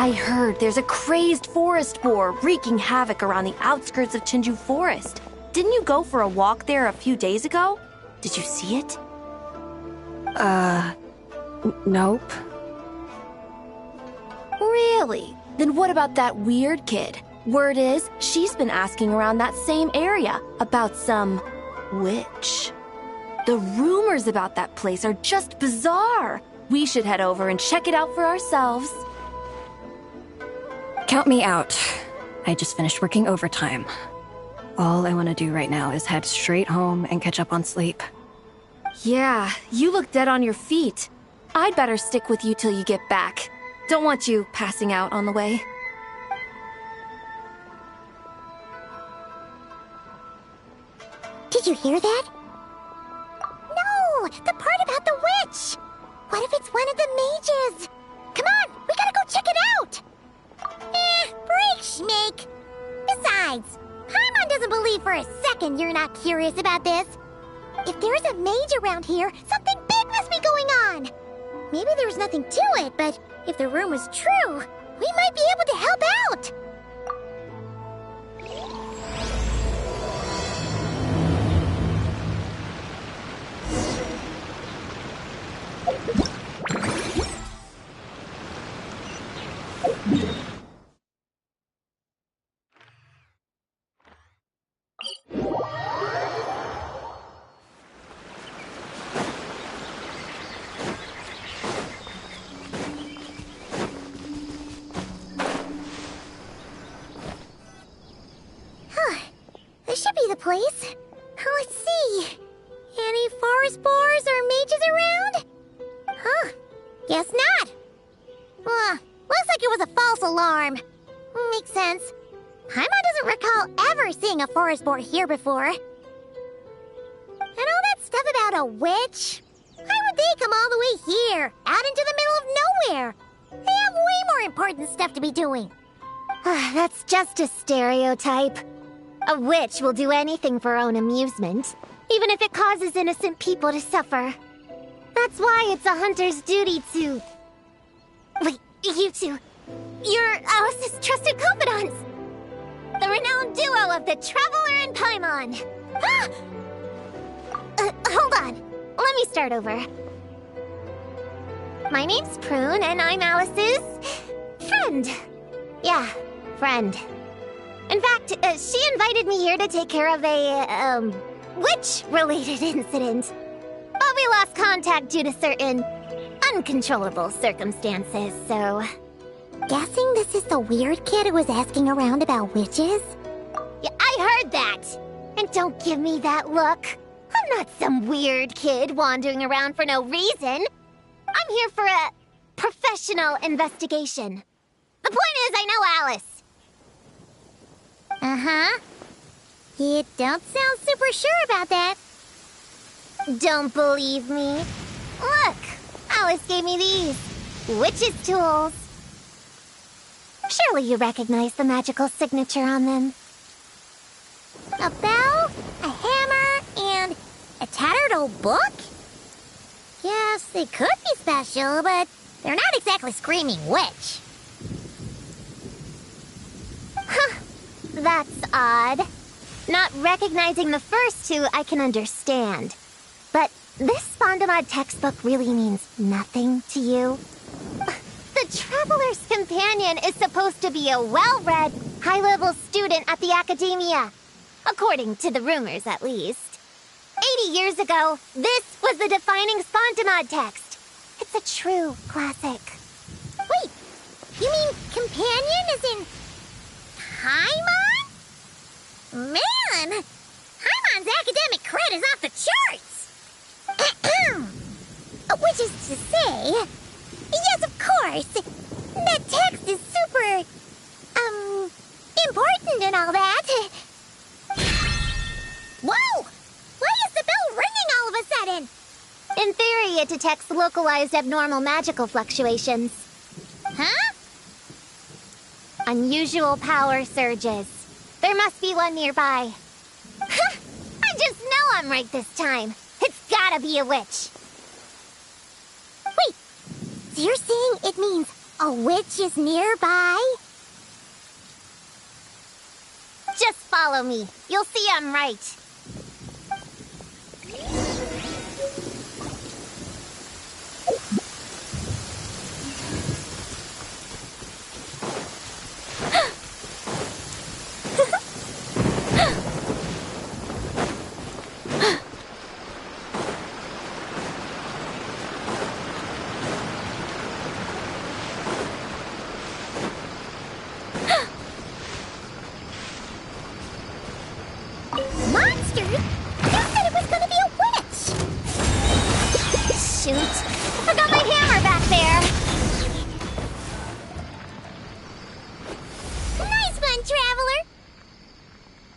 I heard there's a crazed forest boar wreaking havoc around the outskirts of Chinju Forest. Didn't you go for a walk there a few days ago? Did you see it? Nope. Really? Then what about that weird kid? Word is, she's been asking around that same area about some witch. The rumors about that place are just bizarre. We should head over and check it out for ourselves. Count me out. I just finished working overtime. All I want to do right now is head straight home and catch up on sleep. Yeah, you look dead on your feet. I'd better stick with you till you get back. Don't want you passing out on the way. Did you hear that? No! The part about the witch! What if it's one of the mages? Come on, we gotta go check it out! Break, Schmake! Besides, Paimon doesn't believe for a second you're not curious about this. If there's a mage around here, something big must be going on! Maybe there's nothing to it, but if the rumor's true, we might be able to help out! This should be the place. Let's see. Any forest boars or mages around? Huh. Guess not. Looks like it was a false alarm. Makes sense. Paimon doesn't recall ever seeing a forest boar here before. And all that stuff about a witch? Why would they come all the way here, out into the middle of nowhere? They have way more important stuff to be doing. That's just a stereotype. A witch will do anything for her own amusement, even if it causes innocent people to suffer. That's why it's a hunter's duty to... Wait, you two. You're Alice's trusted confidants. The renowned duo of the Traveler and Paimon. Hold on. Let me start over. My name's Prune, and I'm Alice's... friend. Yeah, friend. In fact, she invited me here to take care of a, witch-related incident. But we lost contact due to certain uncontrollable circumstances, so... Guessing this is the weird kid who was asking around about witches? Yeah, I heard that! And don't give me that look. I'm not some weird kid wandering around for no reason. I'm here for a professional investigation. The point is, I know Alice. Uh-huh. You don't sound super sure about that. Don't believe me? Look, Alice gave me these. Witch's tools. Surely you recognize the magical signature on them. A bell, a hammer, and a tattered old book? Yes, they could be special, but they're not exactly screaming witch. Huh. That's odd. Not recognizing the first two, I can understand. But this Spondamod textbook really means nothing to you? The Traveler's Companion is supposed to be a well-read, high-level student at the Academia. According to the rumors, at least. 80 years ago, this was the defining Spondamod text. It's a true classic. Wait, you mean companion as in... Paimon? Man! Paimon's academic cred is off the charts! Which is to say... Yes, of course! That text is super... important and all that. Whoa! Why is the bell ringing all of a sudden? In theory, it detects localized abnormal magical fluctuations. Huh? Unusual power surges. There must be one nearby. I just know I'm right this time. It's gotta be a witch. Wait, so you're saying it means A witch is nearby? Just follow me. You'll see I'm right.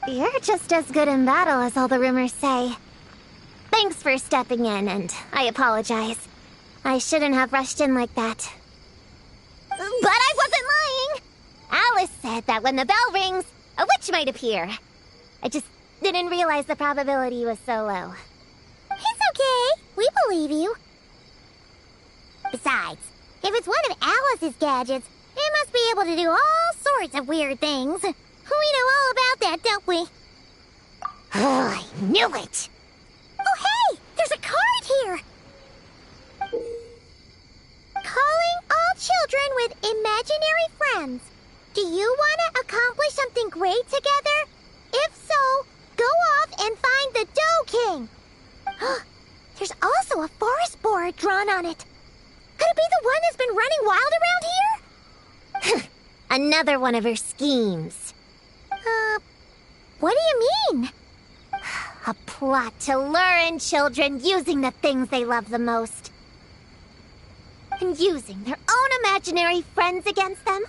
You're just as good in battle as all the rumors say. Thanks for stepping in, and I apologize. I shouldn't have rushed in like that. But I wasn't lying! Alice said that when the bell rings, a witch might appear. I just didn't realize the probability was so low. It's okay. We believe you. Besides, if it's one of Alice's gadgets, it must be able to do all sorts of weird things. We know all about that, don't we? Oh, I knew it! Oh, hey! There's a card here! Calling all children with imaginary friends. Do you want to accomplish something great together? If so, go off and find the Dough King. There's also a forest board drawn on it. Could it be the one that's been running wild around here? Another one of her schemes. What do you mean? A plot to lure in children using the things they love the most. And using their own imaginary friends against them?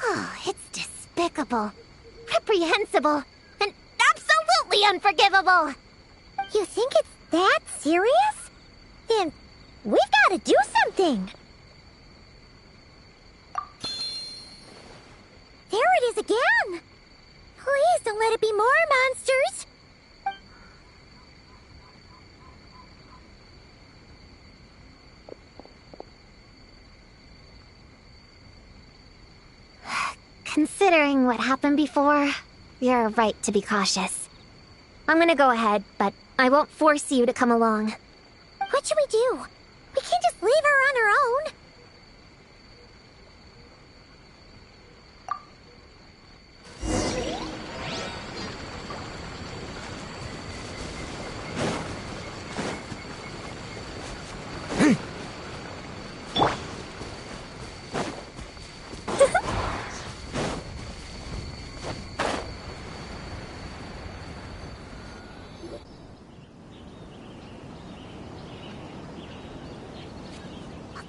Oh, it's despicable, reprehensible, and absolutely unforgivable. You think it's that serious? Then we've got to do something. There it is again. Please don't let it be more monsters. Considering what happened before, you're right to be cautious. I'm gonna go ahead, but I won't force you to come along. What should we do? We can't just leave her on her own.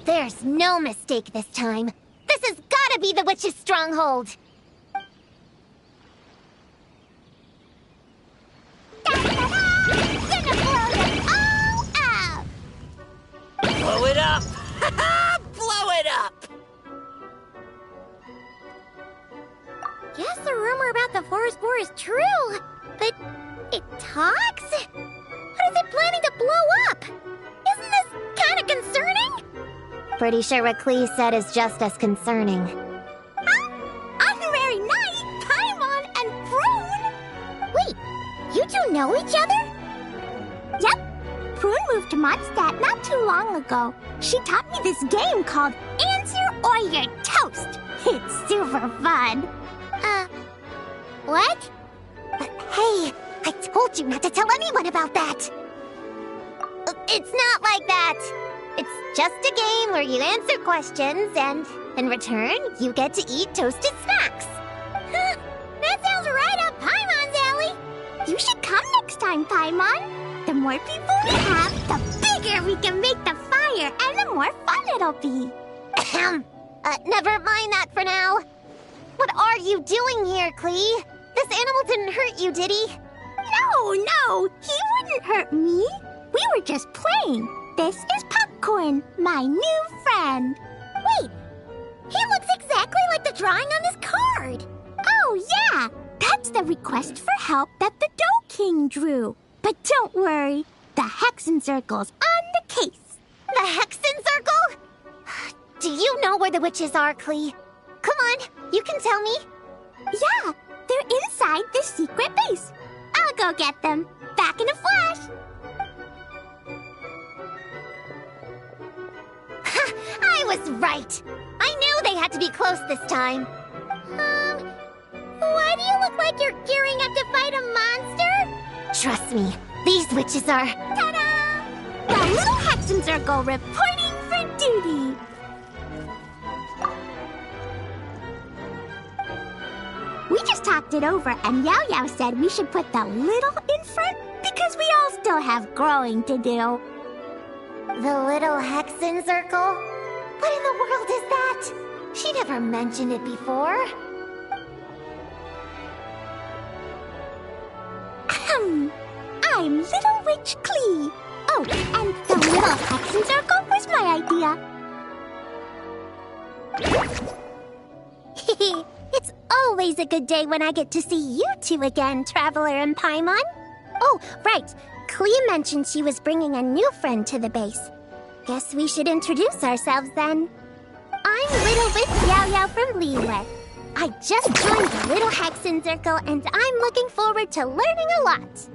There's no mistake this time. This has gotta be the witch's stronghold. Gonna blow them all up! Blow it up! Blow it up! Guess the rumor about the forest boar is true, but it talks? What is it planning to blow up? Isn't this kind of concerning? Pretty sure what Klee said is just as concerning. Honorary Knight, Paimon, and Prune? Wait, you two know each other? Yep. Prune moved to Mondstadt not too long ago. She taught me this game called Answer or You're Toast. It's super fun. What? Hey, I told you not to tell anyone about that. It's not like that. It's just a game where you answer questions, and in return, you get to eat toasted snacks. That sounds right up Paimon's alley. You should come next time, Paimon. The more people we have, the bigger we can make the fire, and the more fun it'll be. Never mind that for now. What are you doing here, Klee? This animal didn't hurt you, did he? No, he wouldn't hurt me. We were just playing. This is Popcorn, my new friend. Wait, he looks exactly like the drawing on this card. Oh, yeah, that's the request for help that the Dough King drew. But don't worry, the Hexen Circle's on the case. The Hexen Circle? Do you know where the witches are, Klee? Come on, you can tell me. Yeah, they're inside the secret base. I'll go get them. Back in a flash. Ha! I was right. I knew they had to be close this time. Why do you look like you're gearing up to fight a monster? Trust me, these witches are... Ta-da! The Little Hexen Circle reporting for duty. We just talked it over, and Yao Yao said we should put the little in front because we all still have growing to do. The Little Hexen Circle? What in the world is that? She never mentioned it before. I'm Little Witch Klee. Oh, and the Little Hexen Circle was my idea. It's always a good day when I get to see you two again, Traveler and Paimon. Oh, right. Klee mentioned she was bringing a new friend to the base. Guess we should introduce ourselves then. I'm Little Witch Yao Yao from Liyue. I just joined the Little Hexen Circle, and I'm looking forward to learning a lot.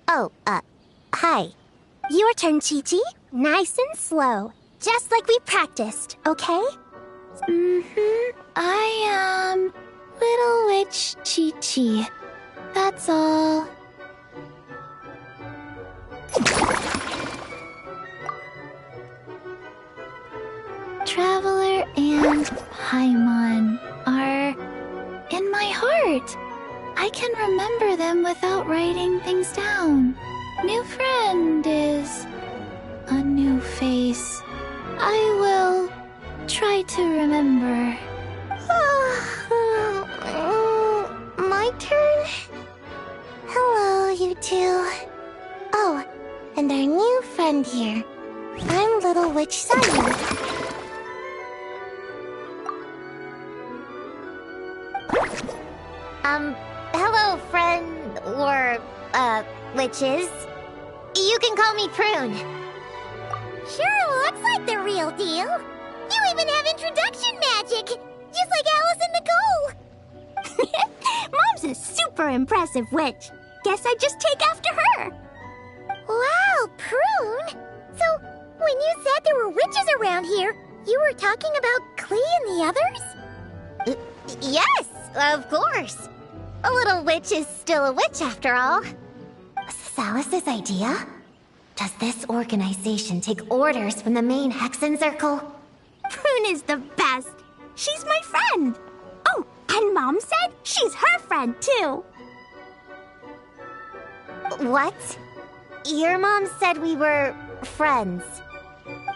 Oh, hi. Your turn, Chi-Chi. Nice and slow. Just like we practiced, okay? I am Little Witch Chi-Chi. That's all. Traveler and Paimon are in my heart. I can remember them without writing things down. New friend is a new face. I will try to remember. My turn? Hello, you two. Oh, and our new friend here. I'm Little Witch Simon. Hello, friend, or, witches. You can call me Prune. Sure looks like the real deal. You even have introduction magic, just like Alice and Nicole. Mom's a super impressive witch. Guess I just take after her. Wow, Prune! So, when you said there were witches around here, you were talking about Klee and the others? Yes, of course. A little witch is still a witch after all. Was this Alice's idea? Does this organization take orders from the main Hexen Circle? Prune is the best. She's my friend. Oh, and Mom said she's her friend, too. What? Your mom said we were friends.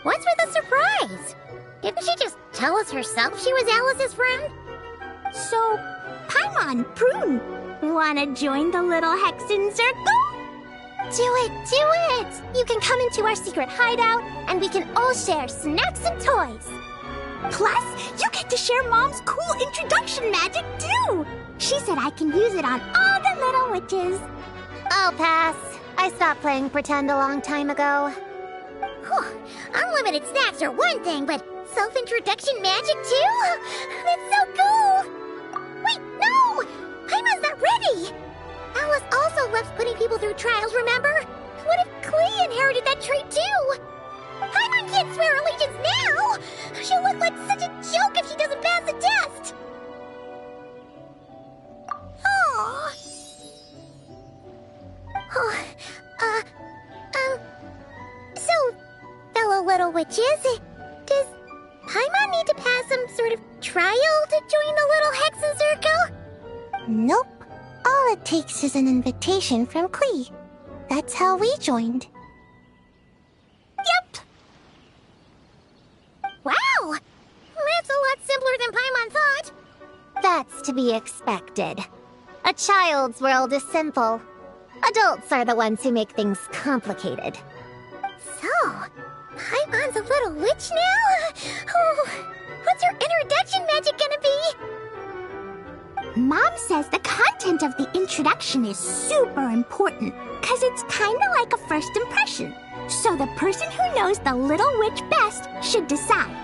What's with the surprise? Didn't she just tell us herself she was Alice's friend? So, Paimon, Prune, wanna join the Little Hexen Circle? Do it! You can come into our secret hideout, and we can all share snacks and toys. Plus, you get to share Mom's cool introduction magic, too. She said I can use it on all the little witches. I'll pass. I stopped playing pretend a long time ago. Whew. Unlimited snacks are one thing, but self-introduction magic, too? That's so cool! Wait, no! Paimon's not ready! Alice also loves putting people through trials, remember? What if Klee inherited that trait, too? Paimon can't swear allegiance now! She'll look like such a joke if she doesn't pass the test! Aww. So, fellow little witches, does Paimon need to pass some sort of trial to join the Little Hexen Circle? Nope. All it takes is an invitation from Klee. That's how we joined. Yep. Wow! That's a lot simpler than Paimon thought. That's to be expected. A child's world is simple. Adults are the ones who make things complicated. So, Paimon's a little witch now? Oh, what's her introduction magic gonna be? Mom says the content of the introduction is super important, because it's kind of like a first impression. So the person who knows the little witch best should decide.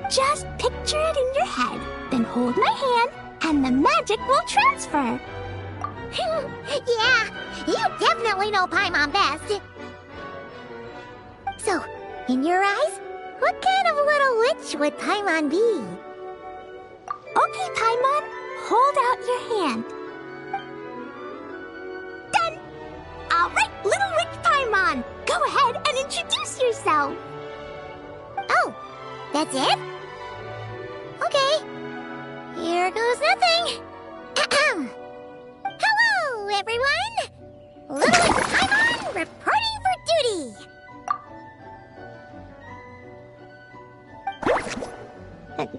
Just picture it in your head, then hold my hand, and the magic will transfer. Yeah, you definitely know Paimon best. So, in your eyes, what kind of little witch would Paimon be? Okay, Paimon, hold out your hand. Done! Alright, little witch Paimon, go ahead and introduce yourself. Oh, that's it? Okay, here goes nothing. Hello, everyone! Little witch Paimon reporting for duty.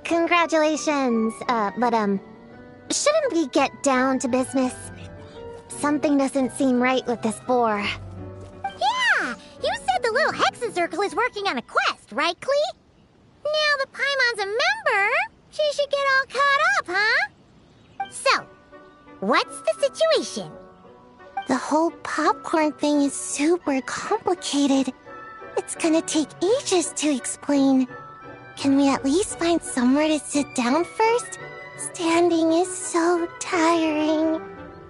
Congratulations, but shouldn't we get down to business? Something doesn't seem right with this boar. Yeah, you said the little Hexen Circle is working on a quest, right, Klee? Now the Paimon's a member, she should get all caught up, huh? So, what's the situation? The whole popcorn thing is super complicated. It's gonna take ages to explain. Can we at least find somewhere to sit down first? Standing is so tiring.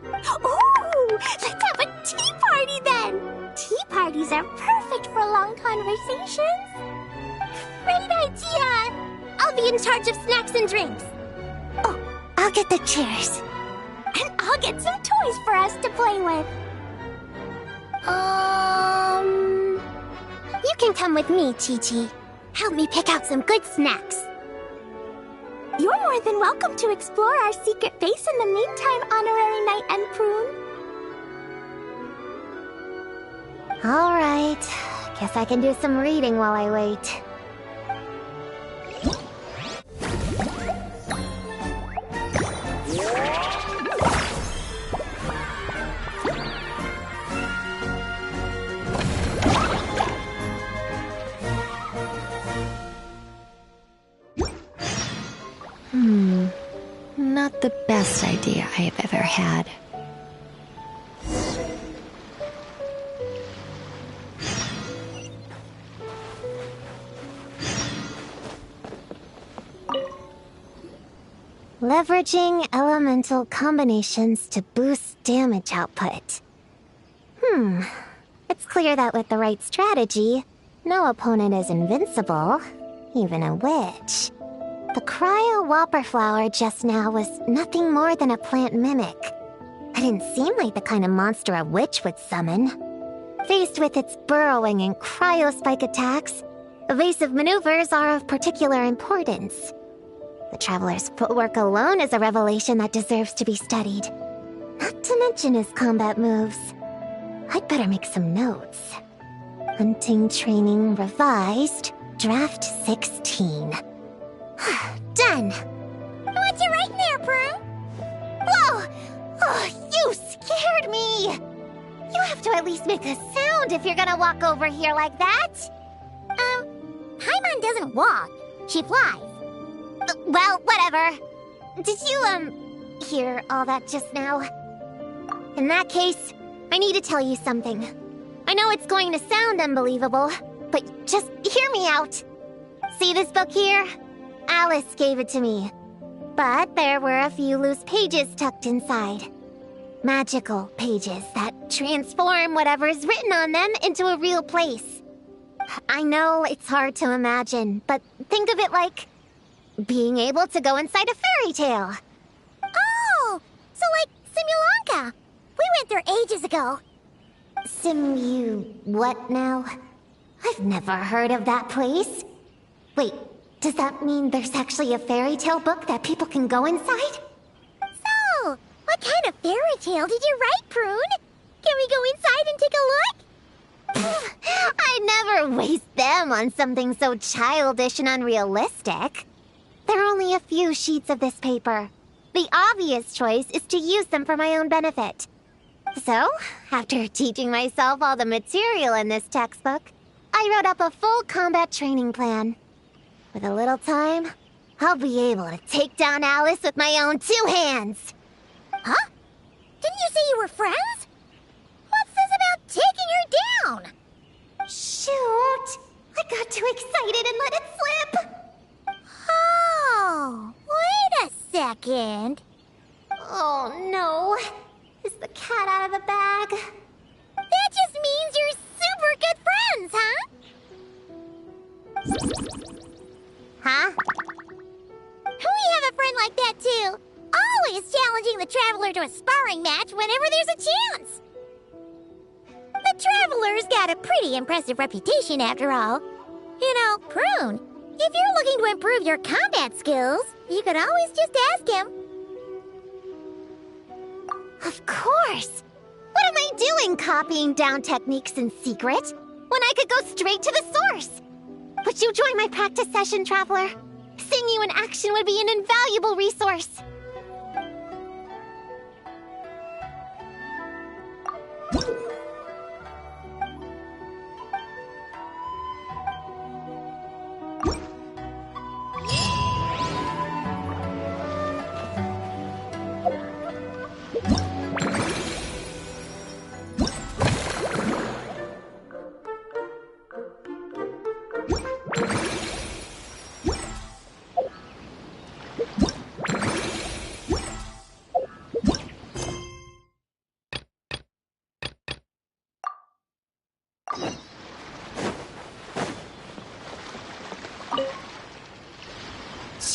Ooh, let's have a tea party then! Tea parties are perfect for long conversations. Great idea! I'll be in charge of snacks and drinks. Oh, I'll get the chairs. And I'll get some toys for us to play with. You can come with me, Chi-Chi. Help me pick out some good snacks. You're more than welcome to explore our secret base in the meantime, Honorary Knight and Prune. All right. Guess I can do some reading while I wait. Not the best idea I have ever had. Leveraging elemental combinations to boost damage output. It's clear that with the right strategy, no opponent is invincible, even a witch. The cryo whopper flower just now was nothing more than a plant mimic. It didn't seem like the kind of monster a witch would summon. Faced with its burrowing and cryo-spike attacks, evasive maneuvers are of particular importance. The Traveler's footwork alone is a revelation that deserves to be studied. Not to mention his combat moves. I'd better make some notes. Hunting Training Revised, Draft 16. Done! What's you writing there, Prue? Whoa! Oh, you scared me! You have to at least make a sound if you're gonna walk over here like that. Paimon doesn't walk. She flies. Well, whatever. Did you, hear all that just now? In that case, I need to tell you something. I know it's going to sound unbelievable, but just hear me out. See this book here? Alice gave it to me. But there were a few loose pages tucked inside. Magical pages that transform whatever's written on them into a real place. I know it's hard to imagine, but think of it like being able to go inside a fairy tale. Oh, so like Simulanka. We went there ages ago. What now? I've never heard of that place. Wait, does that mean there's actually a fairy tale book that people can go inside? So, what kind of fairy tale did you write, Prune? Can we go inside and take a look? I'd never waste them on something so childish and unrealistic. There are only a few sheets of this paper. The obvious choice is to use them for my own benefit. So, after teaching myself all the material in this textbook, I wrote up a full combat training plan. With a little time, I'll be able to take down Alice with my own 2 hands. Huh? Didn't you say you were friends? What's this about taking her down? Shoot! Is the cat out of the bag? That just means you're super good friends, huh? Huh? We have a friend like that too. Always challenging the Traveler to a sparring match whenever there's a chance. The Traveler's got a pretty impressive reputation after all. You know, Prune, if you're looking to improve your combat skills, you could always just ask him. Of course! What am I doing copying down techniques in secret when I could go straight to the source? Would you join my practice session, Traveler? Seeing you in action would be an invaluable resource.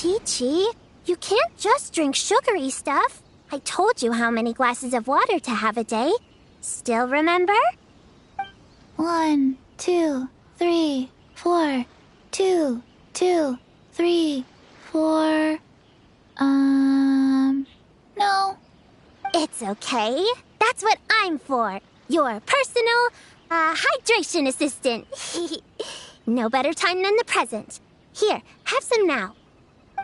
Chi-Chi, you can't just drink sugary stuff. I told you how many glasses of water to have a day. Still remember? 1, 2, 3, 4. 2, 2, 3, 4. No. It's okay. That's what I'm for. Your personal, hydration assistant. No better time than the present. Here, have some now.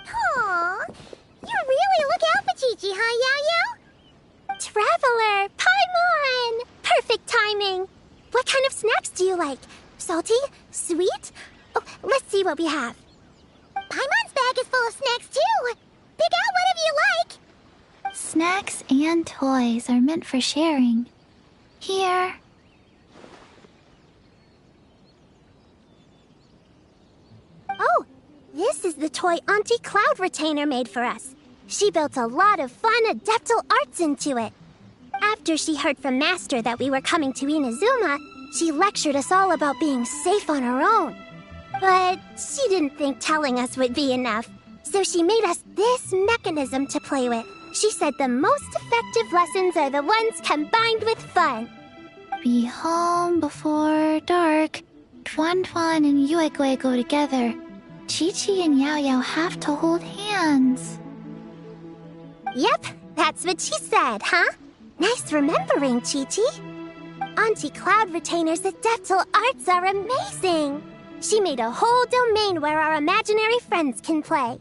Aw, you really look out for Chi-Chi, huh, Yao-Yao? Traveler, Paimon! Perfect timing. What kind of snacks do you like? Salty? Sweet? Oh, let's see what we have. Paimon's bag is full of snacks, too. Pick out whatever you like. Snacks and toys are meant for sharing. Here. Oh, this is the toy Auntie Cloud Retainer made for us. She built a lot of fun adeptal arts into it. After she heard from Master that we were coming to Inazuma, she lectured us all about being safe on her own. But she didn't think telling us would be enough, so she made us this mechanism to play with. She said the most effective lessons are the ones combined with fun. Be home before dark. Tuan Tuan and Yuegui go together. Chi-Chi and Yao-Yao have to hold hands. Yep, that's what she said, huh? Nice remembering, Chi-Chi. Auntie Cloud Retainer's adeptal arts are amazing. She made a whole domain where our imaginary friends can play.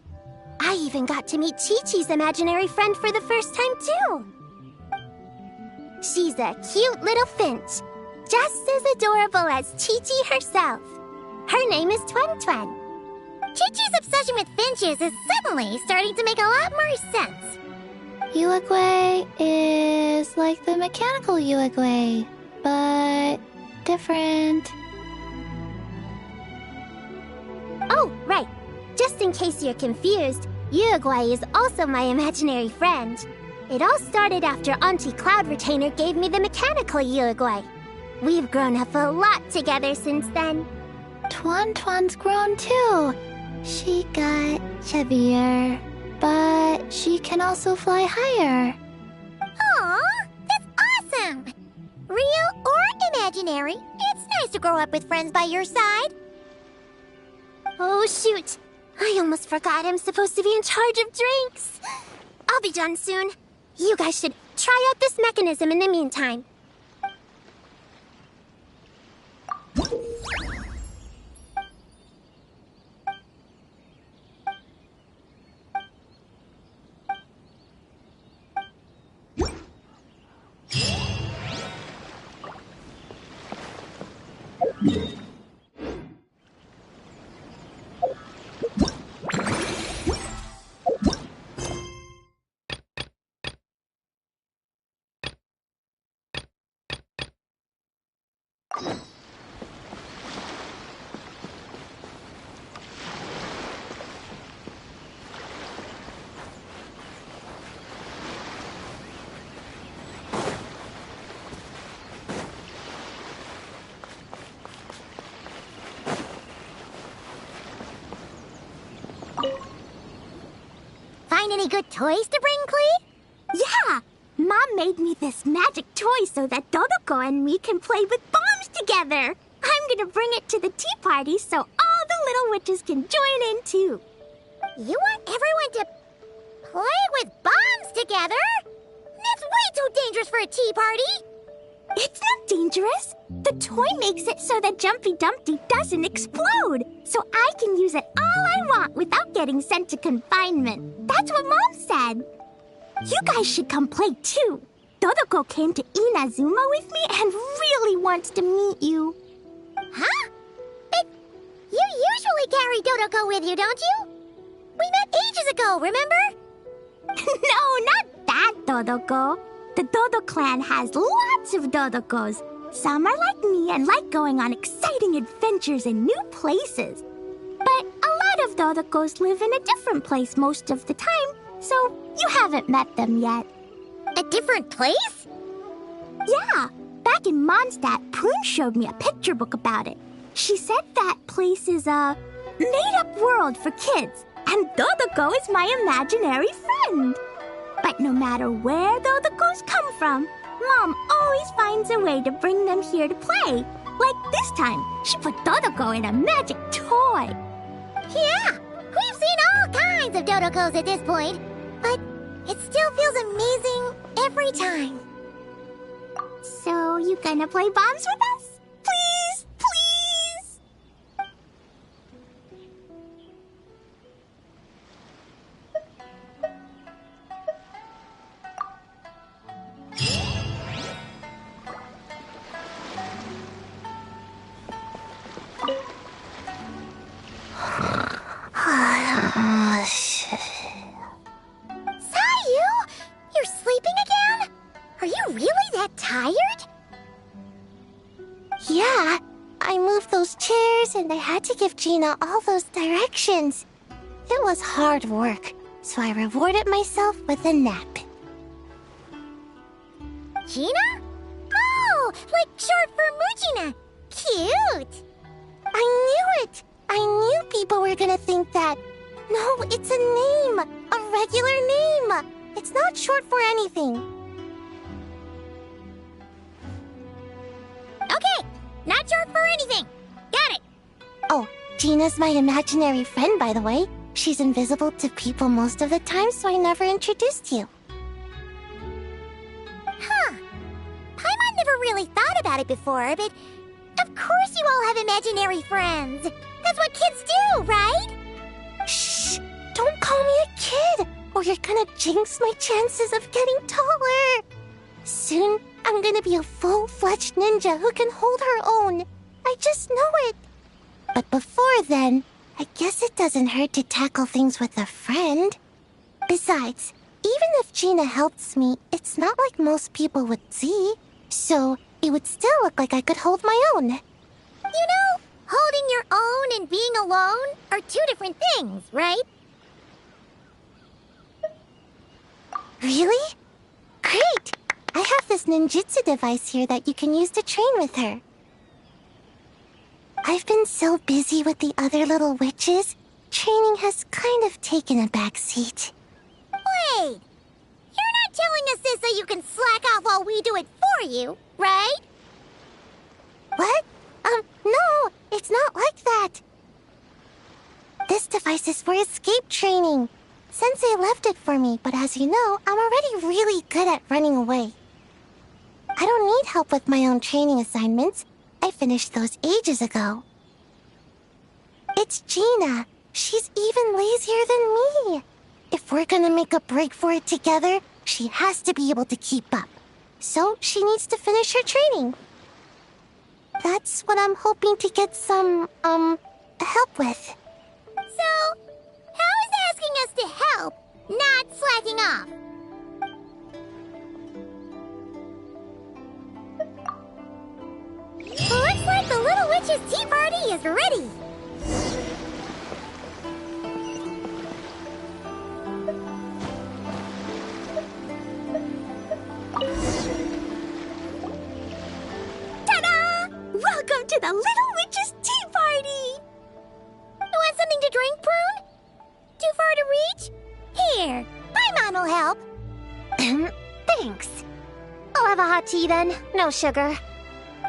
I even got to meet Chi-Chi's imaginary friend for the first time, too. She's a cute little finch, just as adorable as Chi-Chi herself. Her name is Tuan Tuan. Chi-Chi's obsession with finches is suddenly starting to make a lot more sense. Yuegui is like the mechanical Yuegui, but different. Oh, right. Just in case you're confused, Yuegui is also my imaginary friend. It all started after Auntie Cloud Retainer gave me the mechanical Yuegui. We've grown up a lot together since then. Tuan Tuan's grown too. She got chubbier, but she can also fly higher. Aw, that's awesome! Real or imaginary, it's nice to grow up with friends by your side. Oh, shoot. I almost forgot I'm supposed to be in charge of drinks. I'll be done soon. You guys should try out this mechanism in the meantime. find any good toys to bring, Clee? Yeah! Mom made me this magic toy so that Dodoko and me can play with bombs together. I'm gonna bring it to the tea party so all the little witches can join in too. You want everyone to play with bombs together? That's way too dangerous for a tea party! It's not dangerous. The toy makes it so that Jumpy Dumpty doesn't explode, so I can use it all I want without getting sent to confinement. That's what Mom said. You guys should come play too. Dodoko came to Inazuma with me and really wants to meet you. Huh? But you usually carry Dodoko with you, don't you? We met ages ago, remember? No, not that Dodoko. The Dodo clan has lots of Dodokos. Some are like me and like going on exciting adventures in new places. But a lot of Dodokos live in a different place most of the time, so you haven't met them yet. A different place? Yeah, back in Mondstadt, Prune showed me a picture book about it. She said that place is a made-up world for kids, and Dodoko is my imaginary friend. But no matter where Dodokos come from, Mom always finds a way to bring them here to play. Like this time, she put Dodoko in a magic toy. Yeah, we've seen all kinds of Dodokos at this point, but it still feels amazing every time. So you gonna play bombs with us? Please, please! Sayu, you're sleeping again? Are you really that tired? Yeah, I moved those chairs and I had to give Gina all those directions. It was hard work, so I rewarded myself with a nap. Gina? Oh, like short for Mujina. Cute. I knew it! I knew people were gonna think that. No, it's a name! A regular name! It's not short for anything. Okay, not short for anything. Got it. Oh, Gina's my imaginary friend, by the way. She's invisible to people most of the time, so I never introduced you. Huh. Paimon never really thought about it before, but of course you all have imaginary friends. That's what kids do, right? Shh! Don't call me a kid, or you're gonna jinx my chances of getting taller. Soon, I'm gonna be a full-fledged ninja who can hold her own. I just know it. But before then, I guess it doesn't hurt to tackle things with a friend. Besides, even if Gina helps me, it's not like most people would see. So, it would still look like I could hold my own. You know, holding your own and being alone are two different things, right? Really? Great! I have this ninjutsu device here that you can use to train with her. I've been so busy with the other little witches, training has kind of taken a backseat. Wait! You're not telling us this so you can slack off while we do it for you, right? What? No, it's not like that. This device is for escape training. Sensei left it for me, but as you know, I'm already really good at running away. I don't need help with my own training assignments. I finished those ages ago. It's Gina. She's even lazier than me. If we're gonna make a break for it together, she has to be able to keep up. So she needs to finish her training. That's what I'm hoping to get some, help with. So, how is asking us to help not slacking off? Looks like the Little Witch's tea party is ready. Ta-da! Welcome to the Little Witch's tea party! You want something to drink, Prune? Too far to reach? Here, will help. Thanks. I'll have a hot tea then. No sugar.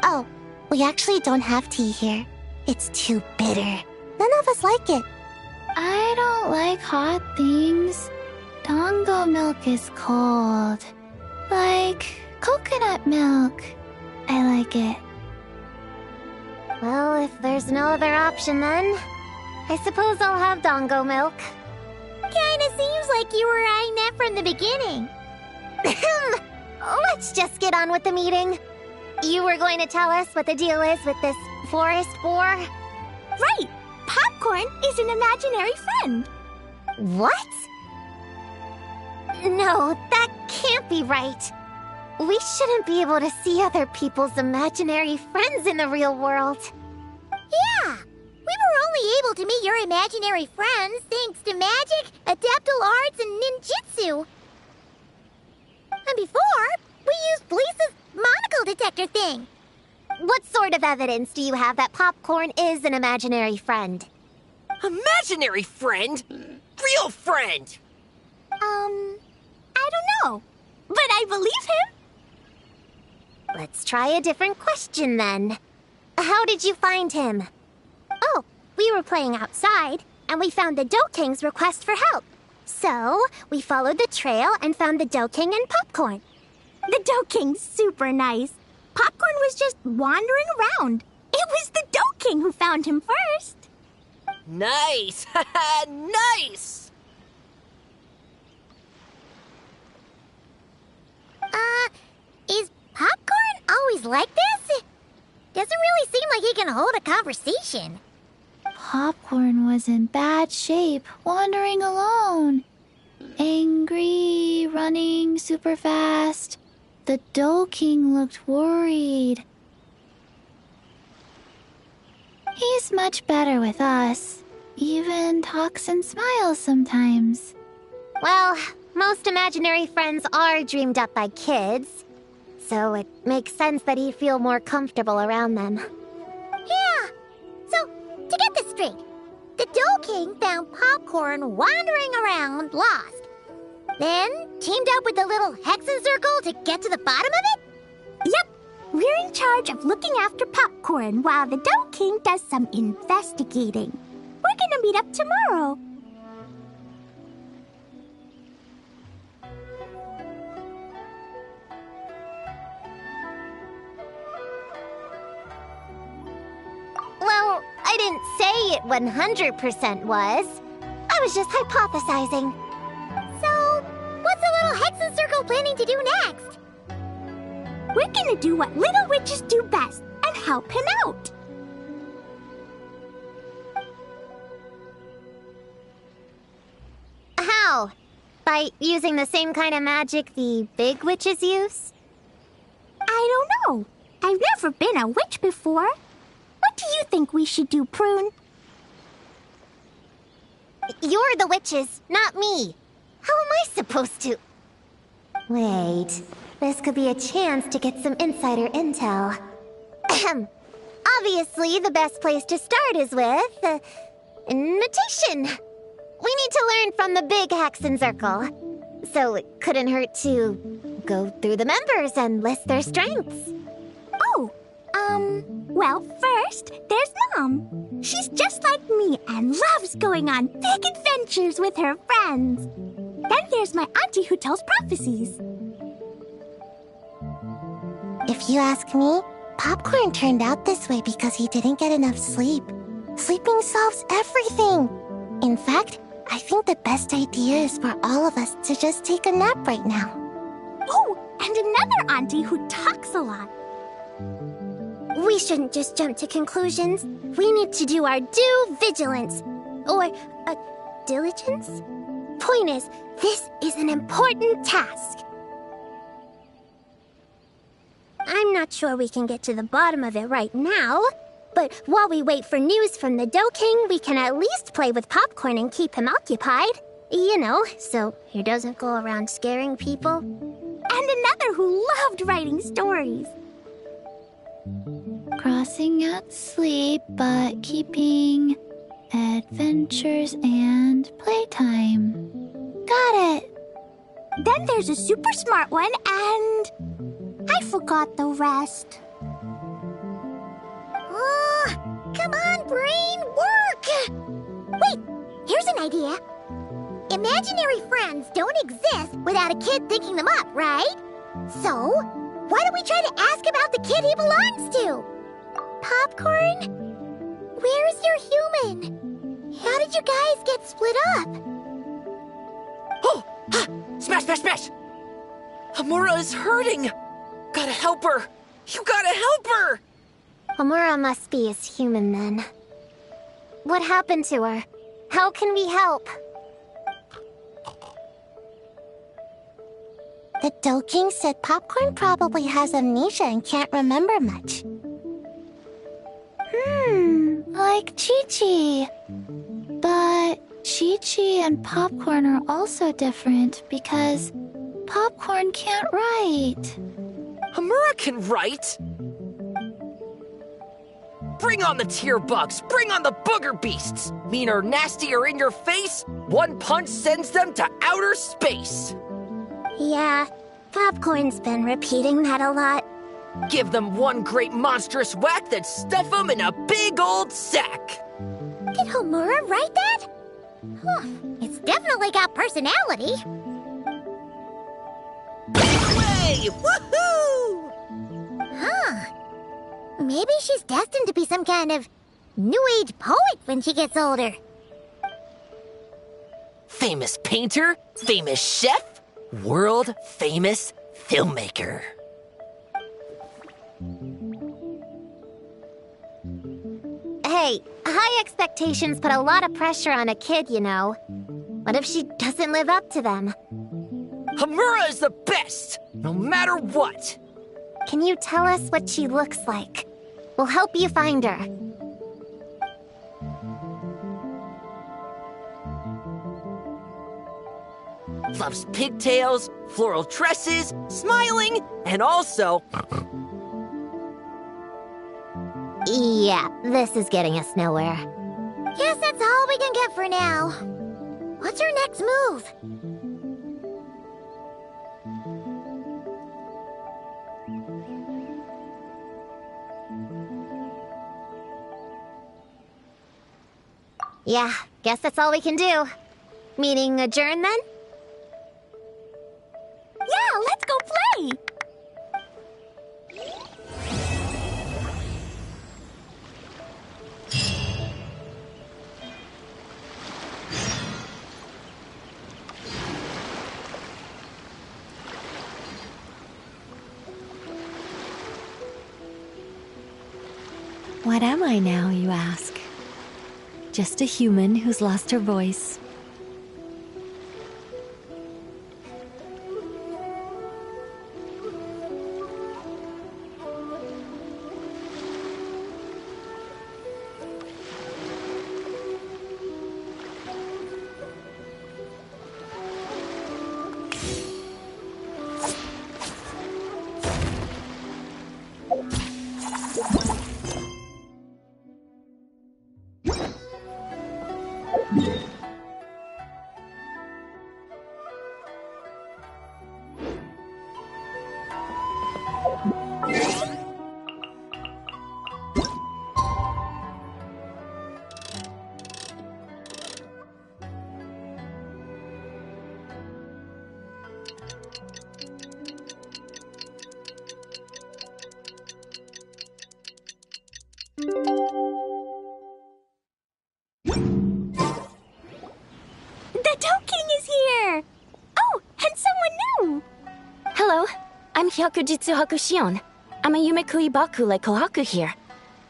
Oh, we actually don't have tea here. It's too bitter. None of us like it. I don't like hot things. Dango milk is cold. Like coconut milk. I like it. Well, if there's no other option then, I suppose I'll have Dango milk. Kinda seems like you were eyeing that from the beginning. Let's just get on with the meeting. You were going to tell us what the deal is with this forest boar? Right! Popcorn is an imaginary friend. What? No, that can't be right. We shouldn't be able to see other people's imaginary friends in the real world. Yeah! We were only able to meet your imaginary friends thanks to magic, adaptal arts, and ninjutsu. And before, we used Lisa's monocle detector thing. What sort of evidence do you have that Popcorn is an imaginary friend? Imaginary friend? Real friend! I don't know. But I believe him. Let's try a different question then. How did you find him? Oh, we were playing outside, and we found the Dough King's request for help. So, we followed the trail and found the Dough King and Popcorn. The Dough King's super nice. Popcorn was just wandering around. It was the Dough King who found him first. Nice! Nice! Is Popcorn always like this? Doesn't really seem like he can hold a conversation. Popcorn was in bad shape, wandering alone. Angry, running super fast. The Dough King looked worried. He's much better with us. Even talks and smiles sometimes. Well, most imaginary friends are dreamed up by kids, so it makes sense that he'd feel more comfortable around them. Yeah. So, to get this straight, the Dough King found Popcorn wandering around, lost. Then teamed up with the little Hexen Circle to get to the bottom of it? Yep. We're in charge of looking after Popcorn while the Dough King does some investigating. We're gonna meet up tomorrow. Well, I didn't say it 100% was. I was just hypothesizing. So, what's the little Hexen Circle planning to do next? We're gonna do what little witches do best and help him out. How? By using the same kind of magic the big witches use? I don't know. I've never been a witch before. What do you think we should do, Prune? You're the witches, not me. How am I supposed to... Wait, this could be a chance to get some insider intel. Ahem. Obviously, the best place to start is with... invitation. We need to learn from the big Hexen Circle. So it couldn't hurt to go through the members and list their strengths. Oh, well, first, there's Mom. She's just like me and loves going on big adventures with her friends. Then there's my auntie who tells prophecies. If you ask me, Popcorn turned out this way because he didn't get enough sleep. Sleeping solves everything. In fact, I think the best idea is for all of us to just take a nap right now. Oh, and another auntie who talks a lot. We shouldn't just jump to conclusions. We need to do our due vigilance. Or, diligence? Point is, this is an important task. I'm not sure we can get to the bottom of it right now, but while we wait for news from the Dough King, we can at least play with Popcorn and keep him occupied. You know, so he doesn't go around scaring people. And another who loved writing stories. Crossing out sleep, but keeping adventures and playtime. Got it. Then there's a super smart one, and I forgot the rest. Oh, come on, brain, work! Wait, here's an idea. Imaginary friends don't exist without a kid thinking them up, right? So, why don't we try to ask about the kid he belongs to? Popcorn? Where's your human? How did you guys get split up? Oh! Ha! Smash, smash, smash! Hamura is hurting! Gotta help her! You gotta help her! Amura must be his human then. What happened to her? How can we help? The Doking said Popcorn probably has amnesia and can't remember much. Like Chi-Chi. But Chi-Chi and Popcorn are also different because Popcorn can't write. Hamura can write! Bring on the tear bugs! Bring on the booger beasts! Mean or nasty or in your face, one punch sends them to outer space! Yeah, Popcorn's been repeating that a lot. Give them one great monstrous whack, then stuff them in a big old sack! Did Homura write that? Huh, it's definitely got personality. Way! Woohoo! Huh. Maybe she's destined to be some kind of new age poet when she gets older. Famous painter, famous chef, world famous filmmaker. Hey, high expectations put a lot of pressure on a kid, you know. What if she doesn't live up to them? Hamura is the best, no matter what. Can you tell us what she looks like? We'll help you find her. Loves pigtails, floral tresses, smiling, and also... Yeah, this is getting us nowhere. Guess that's all we can get for now. What's her next move? Yeah, guess that's all we can do. Meeting adjourn then? Yeah, let's go play! What am I now, you ask? Just a human who's lost her voice. The Doking is here! Oh, and someone new! Hello, I'm Hyakujitsu Hakushion. I'm a Yumekui Bakule Kohaku here.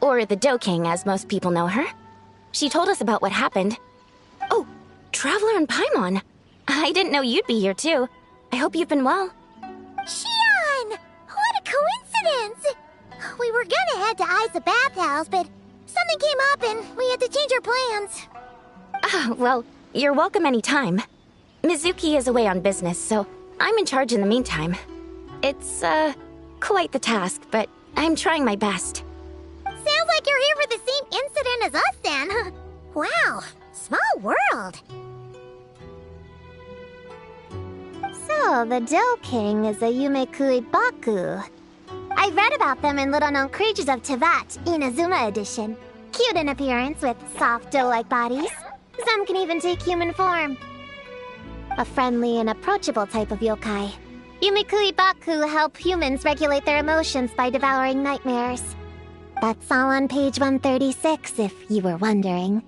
Or the Doking, as most people know her. She told us about what happened. Oh, Traveler and Paimon. I didn't know you'd be here too. I hope you've been well. Shion! What a coincidence! We were gonna head to Aiza bathhouse, but something came up and we had to change our plans. Ah, well, you're welcome anytime. Mizuki is away on business, so I'm in charge in the meantime. It's, quite the task, but I'm trying my best. Sounds like you're here for the same incident as us then. Wow, small world. So, Oh, the Dough King is a Yumekui Baku. I read about them in Little Known Creatures of Tevat, Inazuma edition. Cute in appearance with soft dough-like bodies. Some can even take human form. A friendly and approachable type of yokai. Yumekui Baku help humans regulate their emotions by devouring nightmares. That's all on page 136, if you were wondering.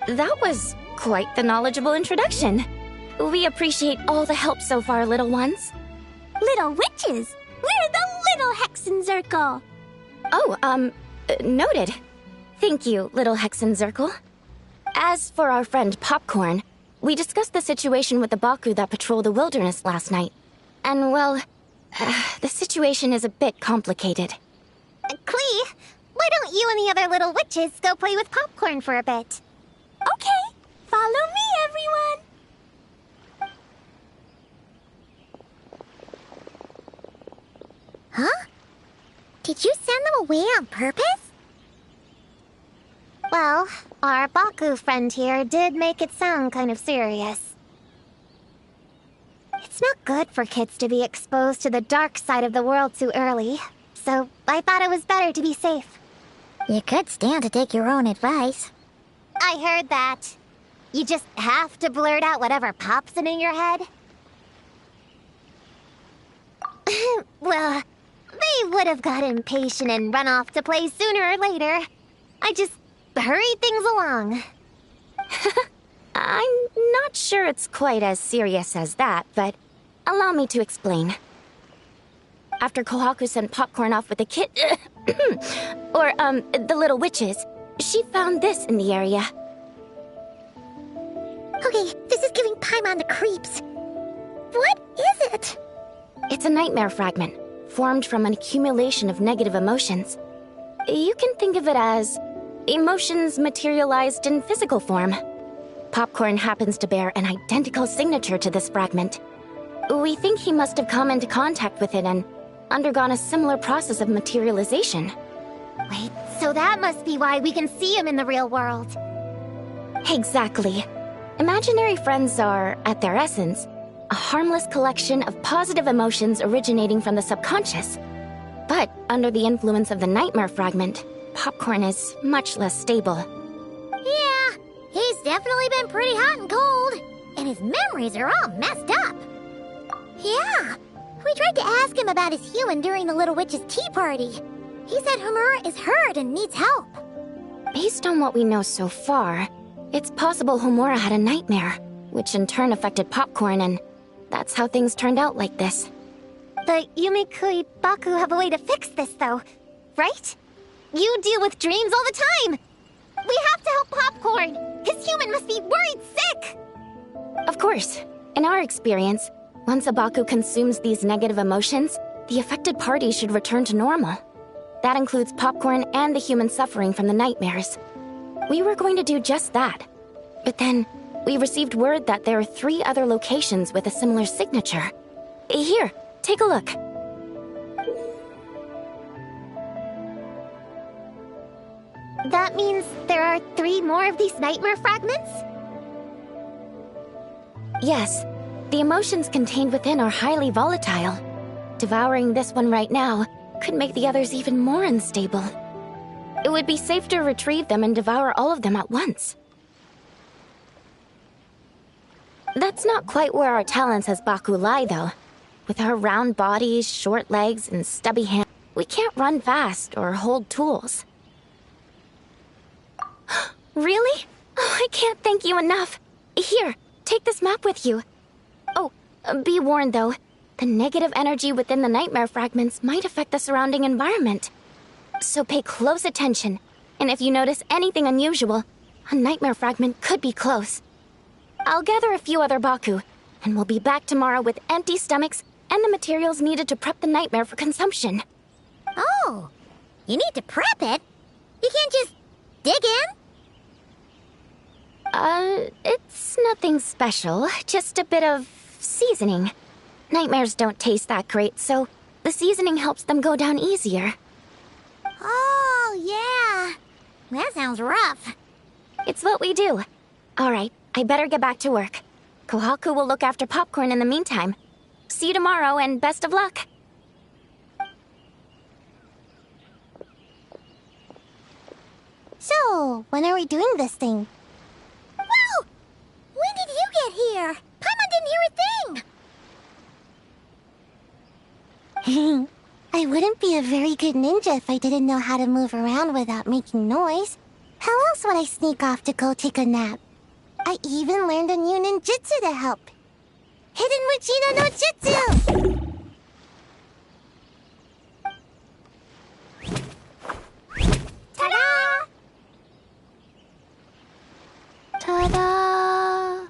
That was quite the knowledgeable introduction. We appreciate all the help so far, little ones. Little witches! We're the Little Hexenzirkel! Oh, noted. Thank you, little Hexenzirkel. As for our friend Popcorn, we discussed the situation with the Baku that patrol the wilderness last night. And, well, the situation is a bit complicated. Klee, why don't you and the other little witches go play with Popcorn for a bit? Okay, follow me, everyone! Huh? Did you send them away on purpose? Well, our Baku friend here did make it sound kind of serious. It's not good for kids to be exposed to the dark side of the world too early, so I thought it was better to be safe. You could stand to take your own advice. I heard that. You just have to blurt out whatever pops in your head. Well, they would have got impatient and run off to play sooner or later. I just hurried things along. I'm not sure it's quite as serious as that, but allow me to explain. After Kohaku sent Popcorn off with the kid... or, the little witches, she found this in the area. Okay, this is giving Paimon the creeps. What is it? It's a nightmare fragment, formed from an accumulation of negative emotions. You can think of it as emotions materialized in physical form. Popcorn happens to bear an identical signature to this fragment. We think he must have come into contact with it and undergone a similar process of materialization. Wait, so that must be why we can see him in the real world. Exactly. Imaginary friends are, at their essence, a harmless collection of positive emotions originating from the subconscious. But under the influence of the nightmare fragment, Popcorn is much less stable. Yeah, he's definitely been pretty hot and cold, and his memories are all messed up. Yeah, we tried to ask him about his human during the Little Witch's tea party. He said Homura is hurt and needs help. Based on what we know so far, it's possible Homura had a nightmare, which in turn affected Popcorn, and that's how things turned out like this. The Yumekui Baku have a way to fix this, though, right? You deal with dreams all the time! We have to help Popcorn! His human must be worried sick! Of course. In our experience, once a Baku consumes these negative emotions, the affected party should return to normal. That includes Popcorn and the human suffering from the nightmares. We were going to do just that. But then, we received word that there are 3 other locations with a similar signature. Here, take a look. That means there are 3 more of these nightmare fragments? Yes, the emotions contained within are highly volatile. Devouring this one right now could make the others even more unstable. It would be safe to retrieve them and devour all of them at once. That's not quite where our talents as Baku lie, though. With our round bodies, short legs, and stubby hands, we can't run fast or hold tools. Really? Oh, I can't thank you enough. Here, take this map with you. Oh, be warned, though. The negative energy within the nightmare fragments might affect the surrounding environment. So pay close attention, and if you notice anything unusual, a nightmare fragment could be close. I'll gather a few other Baku, and we'll be back tomorrow with empty stomachs and the materials needed to prep the nightmare for consumption. Oh, you need to prep it? You can't just dig in? It's nothing special, just a bit of seasoning. Nightmares don't taste that great, so the seasoning helps them go down easier. Oh, yeah. That sounds rough. It's what we do. All right, I better get back to work. Kohaku will look after Popcorn in the meantime. see you tomorrow and best of luck. So, when are we doing this thing? Whoa! When did you get here? Paimon didn't hear a thing! I wouldn't be a very good ninja if I didn't know how to move around without making noise. How else would I sneak off to go take a nap? I even learned a new ninjutsu to help. Hidden Mujino no Jutsu! Ta-da! Ta-da!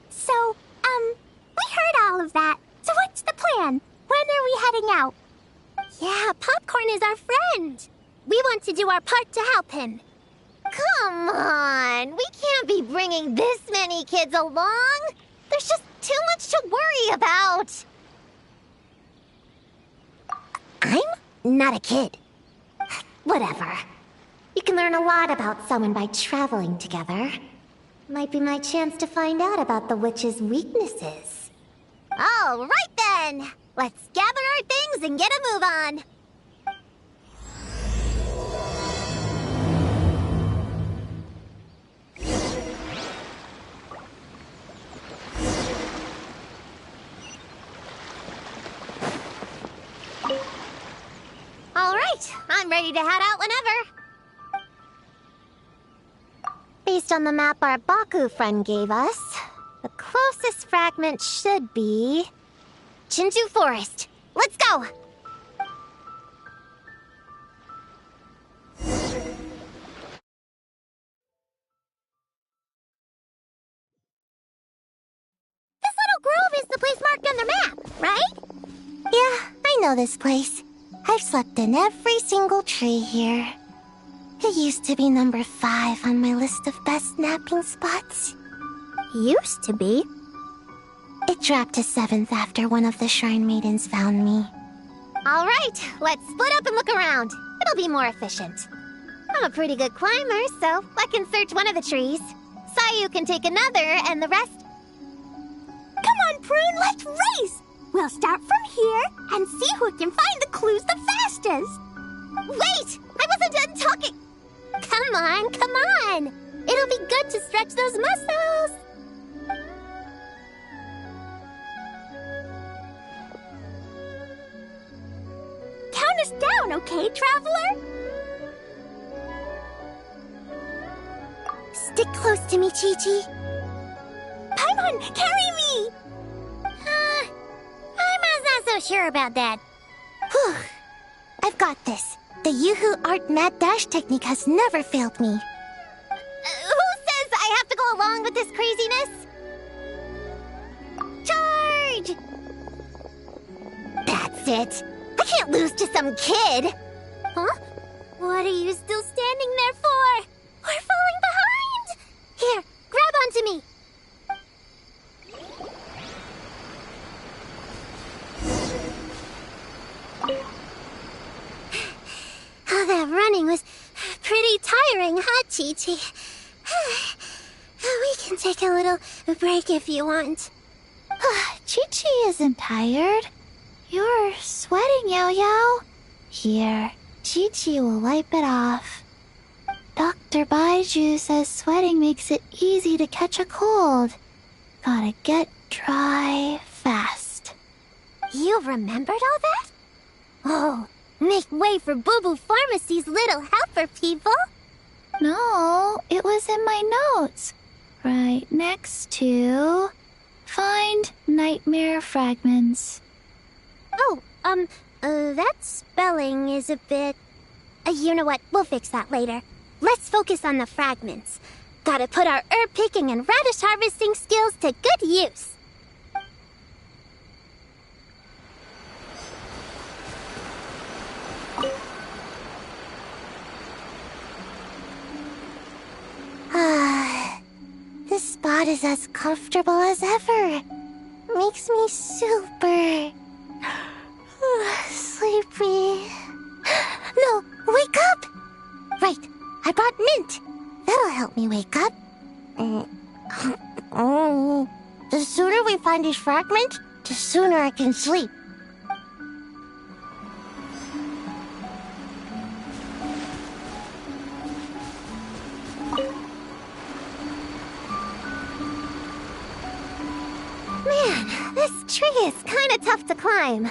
So, we heard all of that. So what's the plan? When are we heading out? Yeah, Popcorn is our friend. We want to do our part to help him. Come on, we can't be bringing this many kids along. There's just too much to worry about. I'm not a kid. Whatever. You can learn a lot about someone by traveling together. Might be my chance to find out about the witch's weaknesses. All right then. Let's gather our things and get a move on. All right, I'm ready to head out whenever. Based on the map our Baku friend gave us, the closest fragment should be Chinju Forest. Let's go! This little grove is the place marked on the map, right? Yeah, I know this place. I've slept in every single tree here. It used to be number 5 on my list of best napping spots. Used to be. It dropped to 7th after one of the shrine maidens found me. All right, let's split up and look around. It'll be more efficient. I'm a pretty good climber, so I can search one of the trees. Sayu can take another, and the rest... Come on, Prune, let's race! We'll start from here and see who can find the clues the fastest. Wait! I wasn't done talking! Come on, come on! It'll be good to stretch those muscles. Count us down, okay, traveler? Stick close to me, Chi-Chi. Paimon, carry me! Paimon's not so sure about that. Whew. I've got this. The Yoo-Hoo Art Mad Dash technique has never failed me. Who says I have to go along with this craziness? Charge! That's it. I can't lose to some kid. Huh? What are you still standing there for? We're falling behind! Here, grab onto me. Oh, that running was pretty tiring, huh, Chi-Chi? We can take a little break if you want. Chi-Chi isn't tired. You're sweating, Yao-Yao. Here, Chi-Chi will wipe it off. Dr. Baiju says sweating makes it easy to catch a cold. Gotta get dry fast. You remembered all that? Oh, make way for Boo Boo Pharmacy's little helper, people. No, it was in my notes. Right next to... Find nightmare fragments. Oh, that spelling is a bit... you know what? We'll fix that later. Let's focus on the fragments. Gotta put our herb picking and radish harvesting skills to good use. This spot is as comfortable as ever. Makes me super... sleepy. No, wake up! Right, I brought mint. That'll help me wake up. The sooner we find this fragment, the sooner I can sleep. Man, this tree is kinda tough to climb.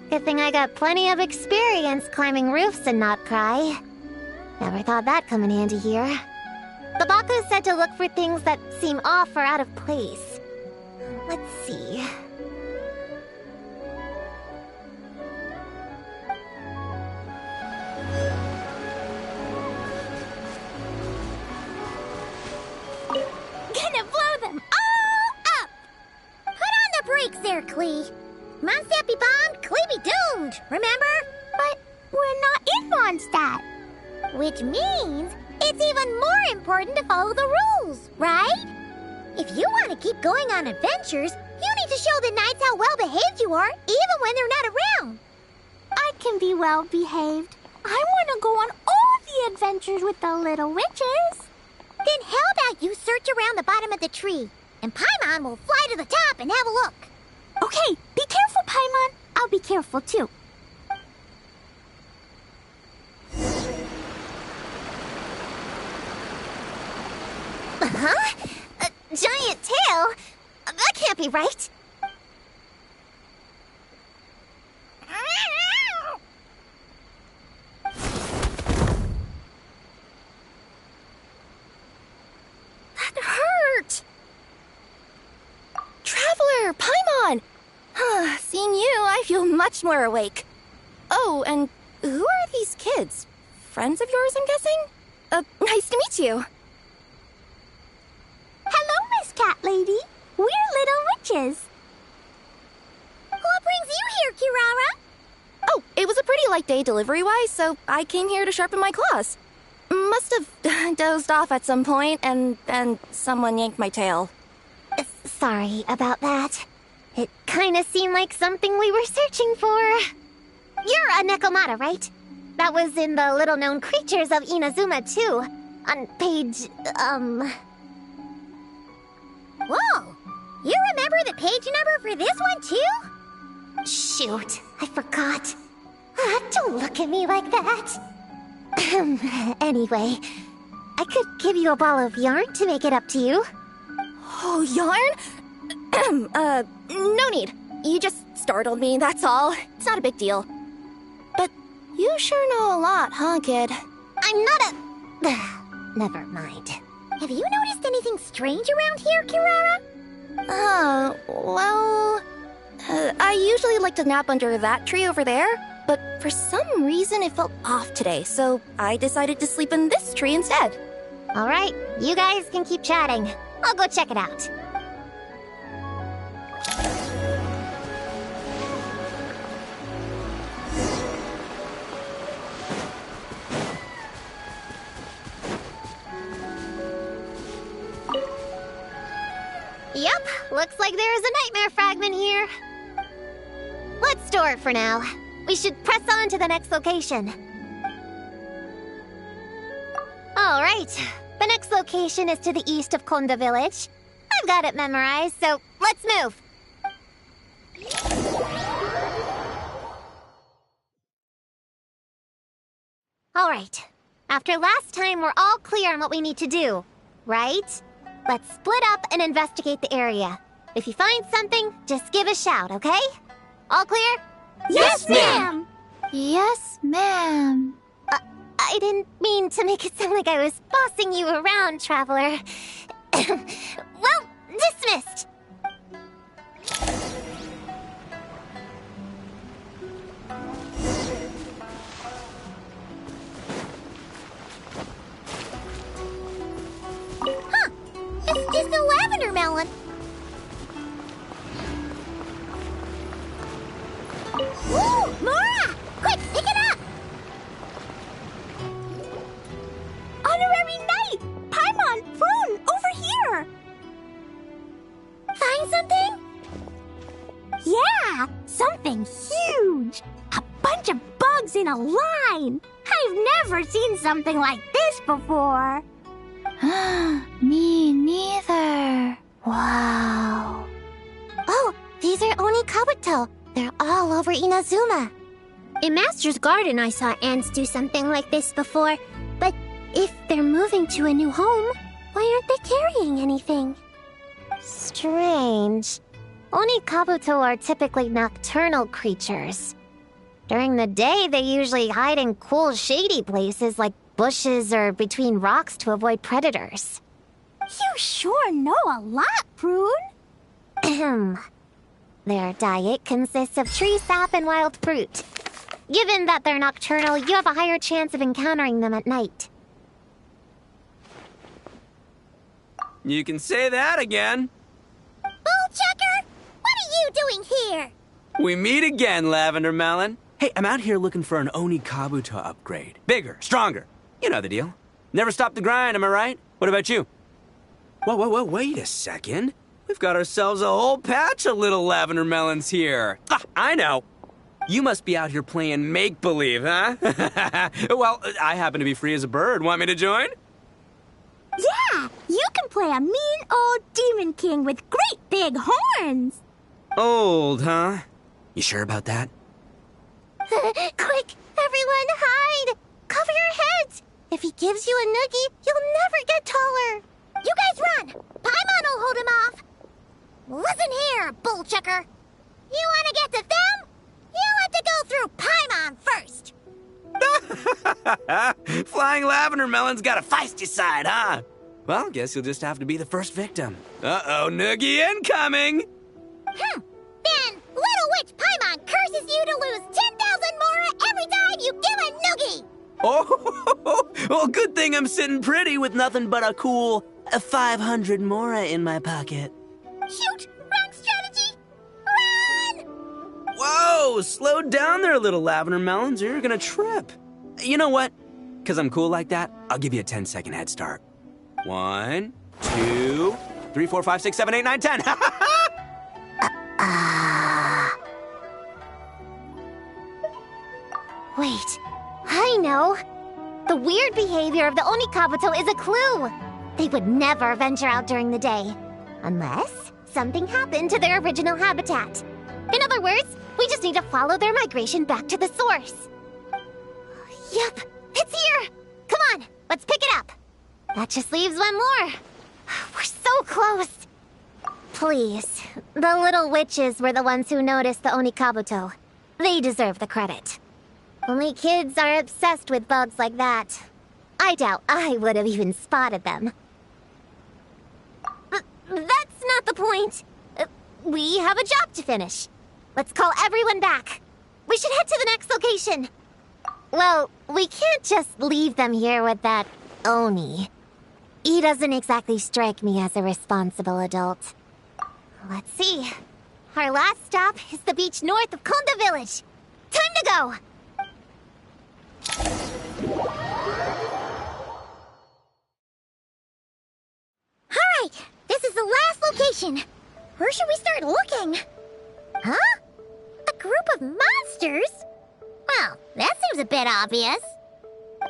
Good thing I got plenty of experience climbing roofs and not cry. Never thought that'd come in handy here. The Baku said to look for things that seem off or out of place. Let's see. Gonna blow them all up! Put on the brakes there, Klee. Mondstadt be bombed, Klee be doomed, remember? But we're not in Mondstadt. Which means it's even more important to follow the rules, right? If you want to keep going on adventures, you need to show the knights how well behaved you are, even when they're not around. I can be well behaved. I want to go on all the adventures with the little witches. Then how about you search around the bottom of the tree, and Paimon will fly to the top and have a look. Okay, be careful, Paimon. I'll be careful too. Huh? A giant tail? That can't be right. That hurt! Traveler, Paimon! Seeing you, I feel much more awake. Oh, and who are these kids? Friends of yours, I'm guessing? Nice to meet you. Hello, Miss Cat Lady. We're little witches. What brings you here, Kirara? Oh, it was a pretty light day delivery-wise, so I came here to sharpen my claws. Must have dozed off at some point, and then someone yanked my tail. Sorry about that. It kinda seemed like something we were searching for. You're a Nekomata, right? That was in the little-known creatures of Inazuma, too. On page, Whoa! You remember the page number for this one, too? Shoot, I forgot. Don't look at me like that. Anyway, I could give you a ball of yarn to make it up to you. Oh, yarn? No need. You just startled me, that's all. It's not a big deal. But you sure know a lot, huh, kid? I'm not a... Never mind. Have you noticed anything strange around here, Kirara? I usually like to nap under that tree over there, but for some reason it felt off today, so I decided to sleep in this tree instead. All right, you guys can keep chatting. I'll go check it out. Yep, looks like there is a nightmare fragment here. Let's store it for now. We should press on to the next location. All right, the next location is to the east of Konda Village. I've got it memorized, so let's move. All right, after last time, we're all clear on what we need to do, right? Let's split up and investigate the area. If you find something, just give a shout, okay? All clear? Yes, ma'am! Yes, ma'am. I didn't mean to make it sound like I was bossing you around, Traveler. Well, dismissed. Huh, it's just a lavender melon. Ooh, Mora! Quick, pick it up! Honorary Knight! Paimon, Foon, over here! Find something? Yeah, something huge! A bunch of bugs in a line! I've never seen something like this before! Me neither. Wow. Oh, these are Oni Kabuto. They're all over Inazuma. In Master's Garden, I saw ants do something like this before. But if they're moving to a new home, why aren't they carrying anything? Strange. Oni Kabuto are typically nocturnal creatures. During the day, they usually hide in cool, shady places like bushes or between rocks to avoid predators. You sure know a lot, Prune. Ahem. Their diet consists of tree sap and wild fruit. Given that they're nocturnal, you have a higher chance of encountering them at night. You can say that again. Bullchucker, what are you doing here? We meet again, Lavender Melon. Hey, I'm out here looking for an Oni Kabuto upgrade. Bigger, stronger. You know the deal. Never stop the grind, am I right? What about you? Whoa, wait a second. We've got ourselves a whole patch of little Lavender Melons here. Ah, I know. You must be out here playing make-believe, huh? Well, I happen to be free as a bird. Want me to join? Yeah, you can play a mean old demon king with great big horns. Old, huh? You sure about that? Quick, everyone hide! Cover your heads! If he gives you a noogie, you'll never get taller. You guys run! Paimon will hold him off! Listen here, Bullchucker. You want to get to them? You have to go through Paimon first! Flying Lavender Melon's got a feisty side, huh? Well, guess you'll just have to be the first victim. Uh-oh, noogie incoming! Then Little Witch Paimon curses you to lose 10,000 Mora every time you give a noogie! Oh, well, good thing I'm sitting pretty with nothing but a cool 500 Mora in my pocket. Shoot! Wrong strategy! Run! Whoa, slow down there, little Lavender Melons, or you're gonna trip. You know what? Because I'm cool like that, I'll give you a 10-second head start. 1, 2, 3, 4, 5, 6, 7, 8, 9, 10. Wait, I know. The weird behavior of the Oni Kabuto is a clue. They would never venture out during the day. Unless something happened to their original habitat. In other words, we just need to follow their migration back to the source. Yep, it's here! Come on, let's pick it up. That just leaves one more. We're so close. Please, the little witches were the ones who noticed the Oni Kabuto. They deserve the credit. Only kids are obsessed with bugs like that. I doubt I would have even spotted them. That's not the point. We have a job to finish. Let's call everyone back. We should head to the next location. Well, we can't just leave them here with that Oni. He doesn't exactly strike me as a responsible adult. Let's see. Our last stop is the beach north of Konda Village. Time to go! Alright, this is the last location. Where should we start looking? Huh? A group of monsters? Well, that seems a bit obvious.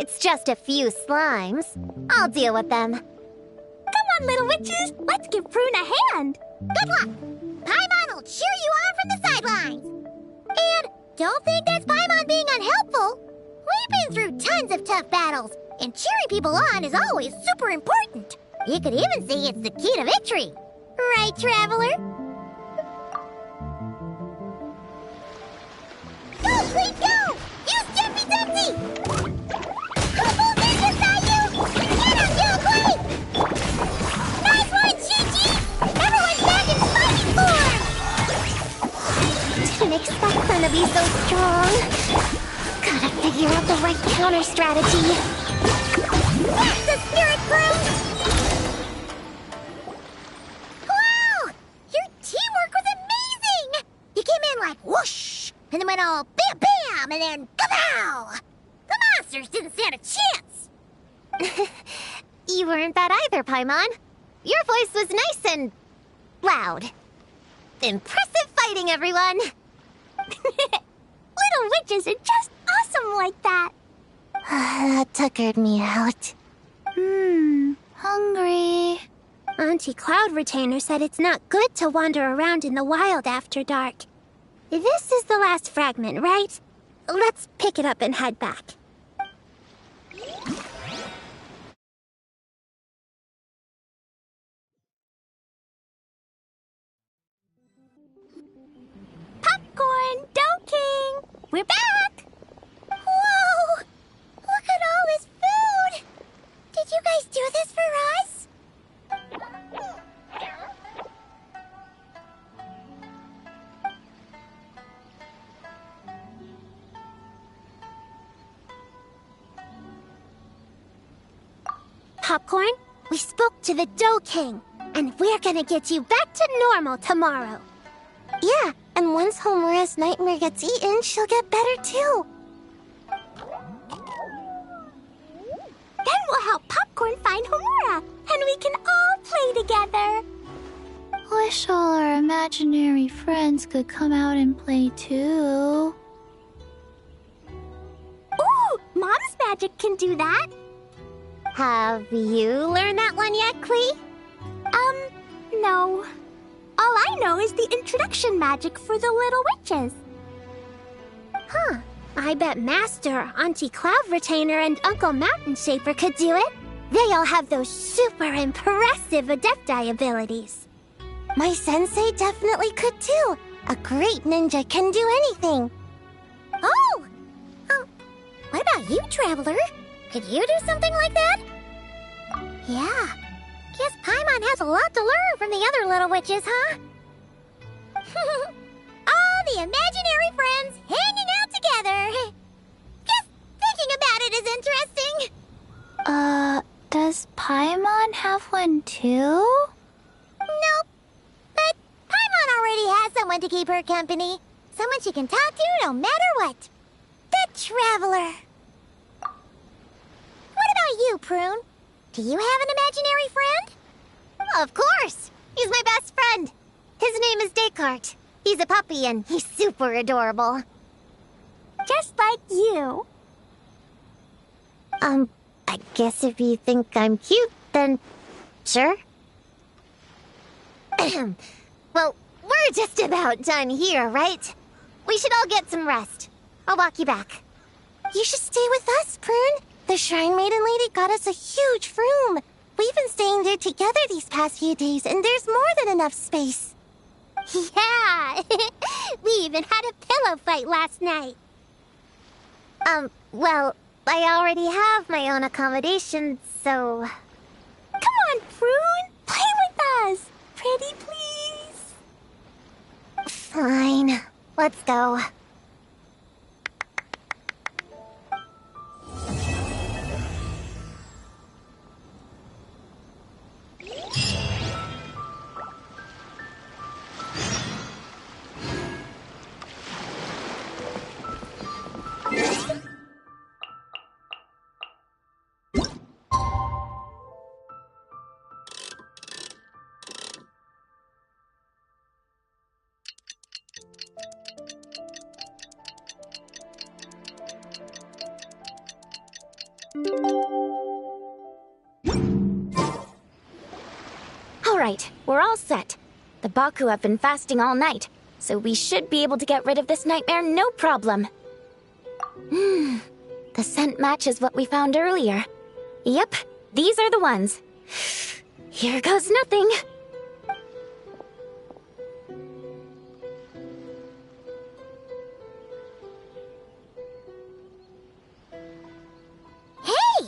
It's just a few slimes. I'll deal with them. Come on, little witches. Let's give Prune a hand. Good luck! Paimon will cheer you on from the sidelines. And don't think that's Paimon being unhelpful. We've been through tons of tough battles, and cheering people on is always super important. You could even say it's the key to victory. Right, Traveler? Go, Queen, go! Use Jumpy Dumpty! Couple ninjas by you! Get him, you Queen! Nice one, Gigi! Everyone's back in fighting form! Didn't expect them to be so strong. Gotta figure out the right counter strategy. That's the spirit, Prune! Wow! Your teamwork was amazing! You came in like whoosh, and then went all bam bam, and then kapow! The monsters didn't stand a chance! You weren't that either, Paimon. Your voice was nice and loud. Impressive fighting, everyone! Little witches are just awesome like that. That tuckered me out. Hungry. Auntie Cloud Retainer said it's not good to wander around in the wild after dark. This is the last fragment, right? Let's pick it up and head back. Popcorn, Dough King! We're back! Whoa! Look at all this food! Did you guys do this for us? Popcorn, we spoke to the Dough King, and we're gonna get you back to normal tomorrow. Yeah, and once Homura's nightmare gets eaten, she'll get better too. Then we'll help Popcorn find Homura, and we can all play together. Wish all our imaginary friends could come out and play too. Ooh, Mom's magic can do that. Have you learned that one yet, Klee? No. All I know is the introduction magic for the little witches. Huh. I bet Master, Auntie Cloud Retainer, and Uncle Mountain Shaper could do it. They all have those super impressive Adepti abilities. My sensei definitely could too. A great ninja can do anything. Oh! What about you, Traveler? Could you do something like that? Yeah. Guess Paimon has a lot to learn from the other little witches, huh? All the imaginary friends hanging out together. Just thinking about it is interesting. Does Paimon have one too? Nope. But Paimon already has someone to keep her company. Someone she can talk to no matter what. The Traveler. What about you, Prune? Do you have an imaginary friend? Of course! He's my best friend. His name is Descartes. He's a puppy and he's super adorable. Just like you. I guess if you think I'm cute, then sure. Well, we're just about done here, right? We should all get some rest. I'll walk you back. You should stay with us, Prune. The Shrine Maiden Lady got us a huge room. We've been staying there together these past few days, and there's more than enough space. Yeah! We even had a pillow fight last night. Well, I already have my own accommodation, so... Come on, Prune! Play with us! Pretty please! Fine. Let's go. Alright, we're all set. The Baku have been fasting all night, so we should be able to get rid of this nightmare no problem. The scent matches what we found earlier. Yep, these are the ones. Here goes nothing. Hey!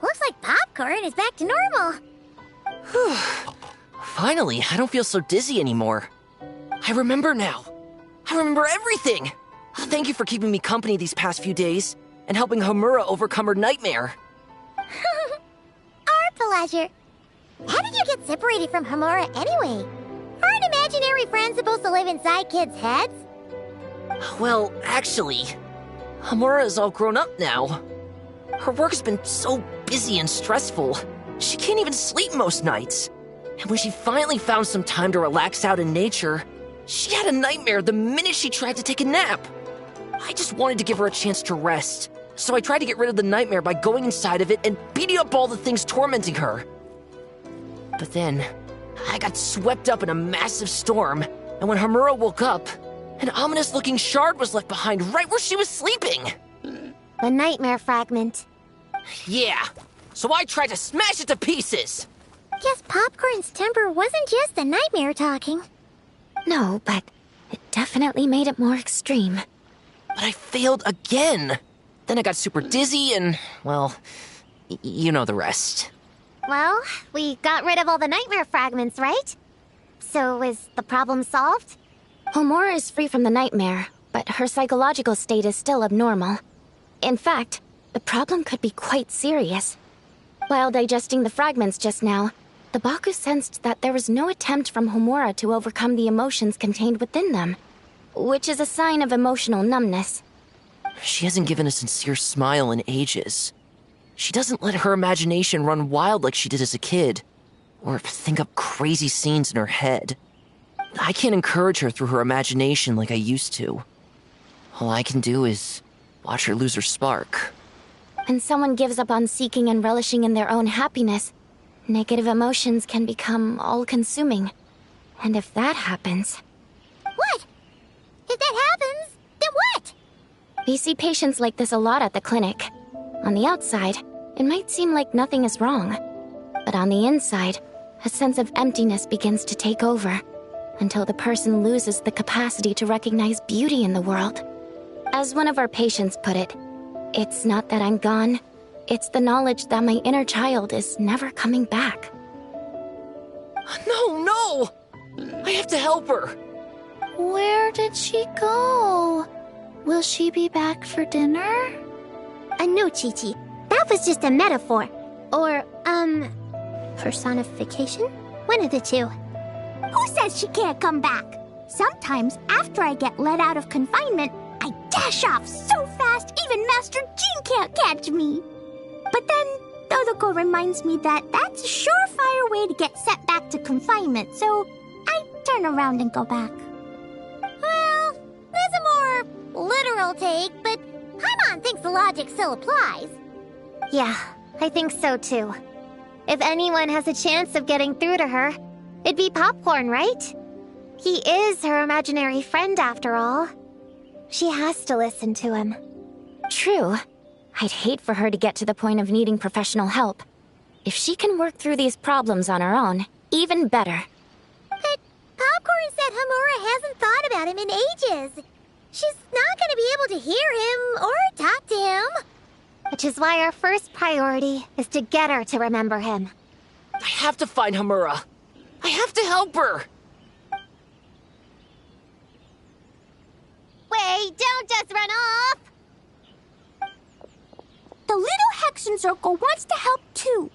Looks like Popcorn is back to normal. Whew. Finally, I don't feel so dizzy anymore. I remember now. I remember everything. Thank you for keeping me company these past few days and helping Homura overcome her nightmare. Our pleasure. How did you get separated from Homura anyway? Aren't imaginary friends supposed to live inside kids' heads? Well, actually, Homura is all grown up now. Her work's been so busy and stressful, she can't even sleep most nights. And when she finally found some time to relax out in nature, she had a nightmare the minute she tried to take a nap. I just wanted to give her a chance to rest, so I tried to get rid of the nightmare by going inside of it and beating up all the things tormenting her. But then, I got swept up in a massive storm, and when Homura woke up, an ominous-looking shard was left behind right where she was sleeping. The nightmare fragment. Yeah, so I tried to smash it to pieces. Guess Popcorn's temper wasn't just the nightmare talking. No, but it definitely made it more extreme. But I failed again. Then I got super dizzy and, well, you know the rest. Well, we got rid of all the nightmare fragments, right? So is the problem solved? Homura is free from the nightmare, but her psychological state is still abnormal. In fact, the problem could be quite serious. While digesting the fragments just now, the Baku sensed that there was no attempt from Homura to overcome the emotions contained within them, which is a sign of emotional numbness. She hasn't given a sincere smile in ages. She doesn't let her imagination run wild like she did as a kid, or think up crazy scenes in her head. I can't encourage her through her imagination like I used to. All I can do is watch her lose her spark. When someone gives up on seeking and relishing in their own happiness, negative emotions can become all-consuming. And if that happens... What? If that happens, then what? We see patients like this a lot at the clinic. On the outside, it might seem like nothing is wrong. But on the inside, a sense of emptiness begins to take over, until the person loses the capacity to recognize beauty in the world. As one of our patients put it, it's not that I'm gone, it's the knowledge that my inner child is never coming back. No! I have to help her! Where did she go? Will she be back for dinner? No, Chi-Chi. That was just a metaphor. Or, personification? One of the two. Who says she can't come back? Sometimes, after I get let out of confinement, I dash off so fast even Master Jean can't catch me. But then, Dodoko reminds me that that's a surefire way to get sent back to confinement, so I turn around and go back. Well, there's a more literal take, but Paimon thinks the logic still applies. Yeah, I think so too. If anyone has a chance of getting through to her, it'd be Popcorn, right? He is her imaginary friend after all. She has to listen to him. True. I'd hate for her to get to the point of needing professional help. If she can work through these problems on her own, even better. But Popcorn said Homura hasn't thought about him in ages. She's not gonna be able to hear him or talk to him. Which is why our first priority is to get her to remember him. I have to find Homura. I have to help her! Wait, don't just run off! The little Hexen Circle wants to help too.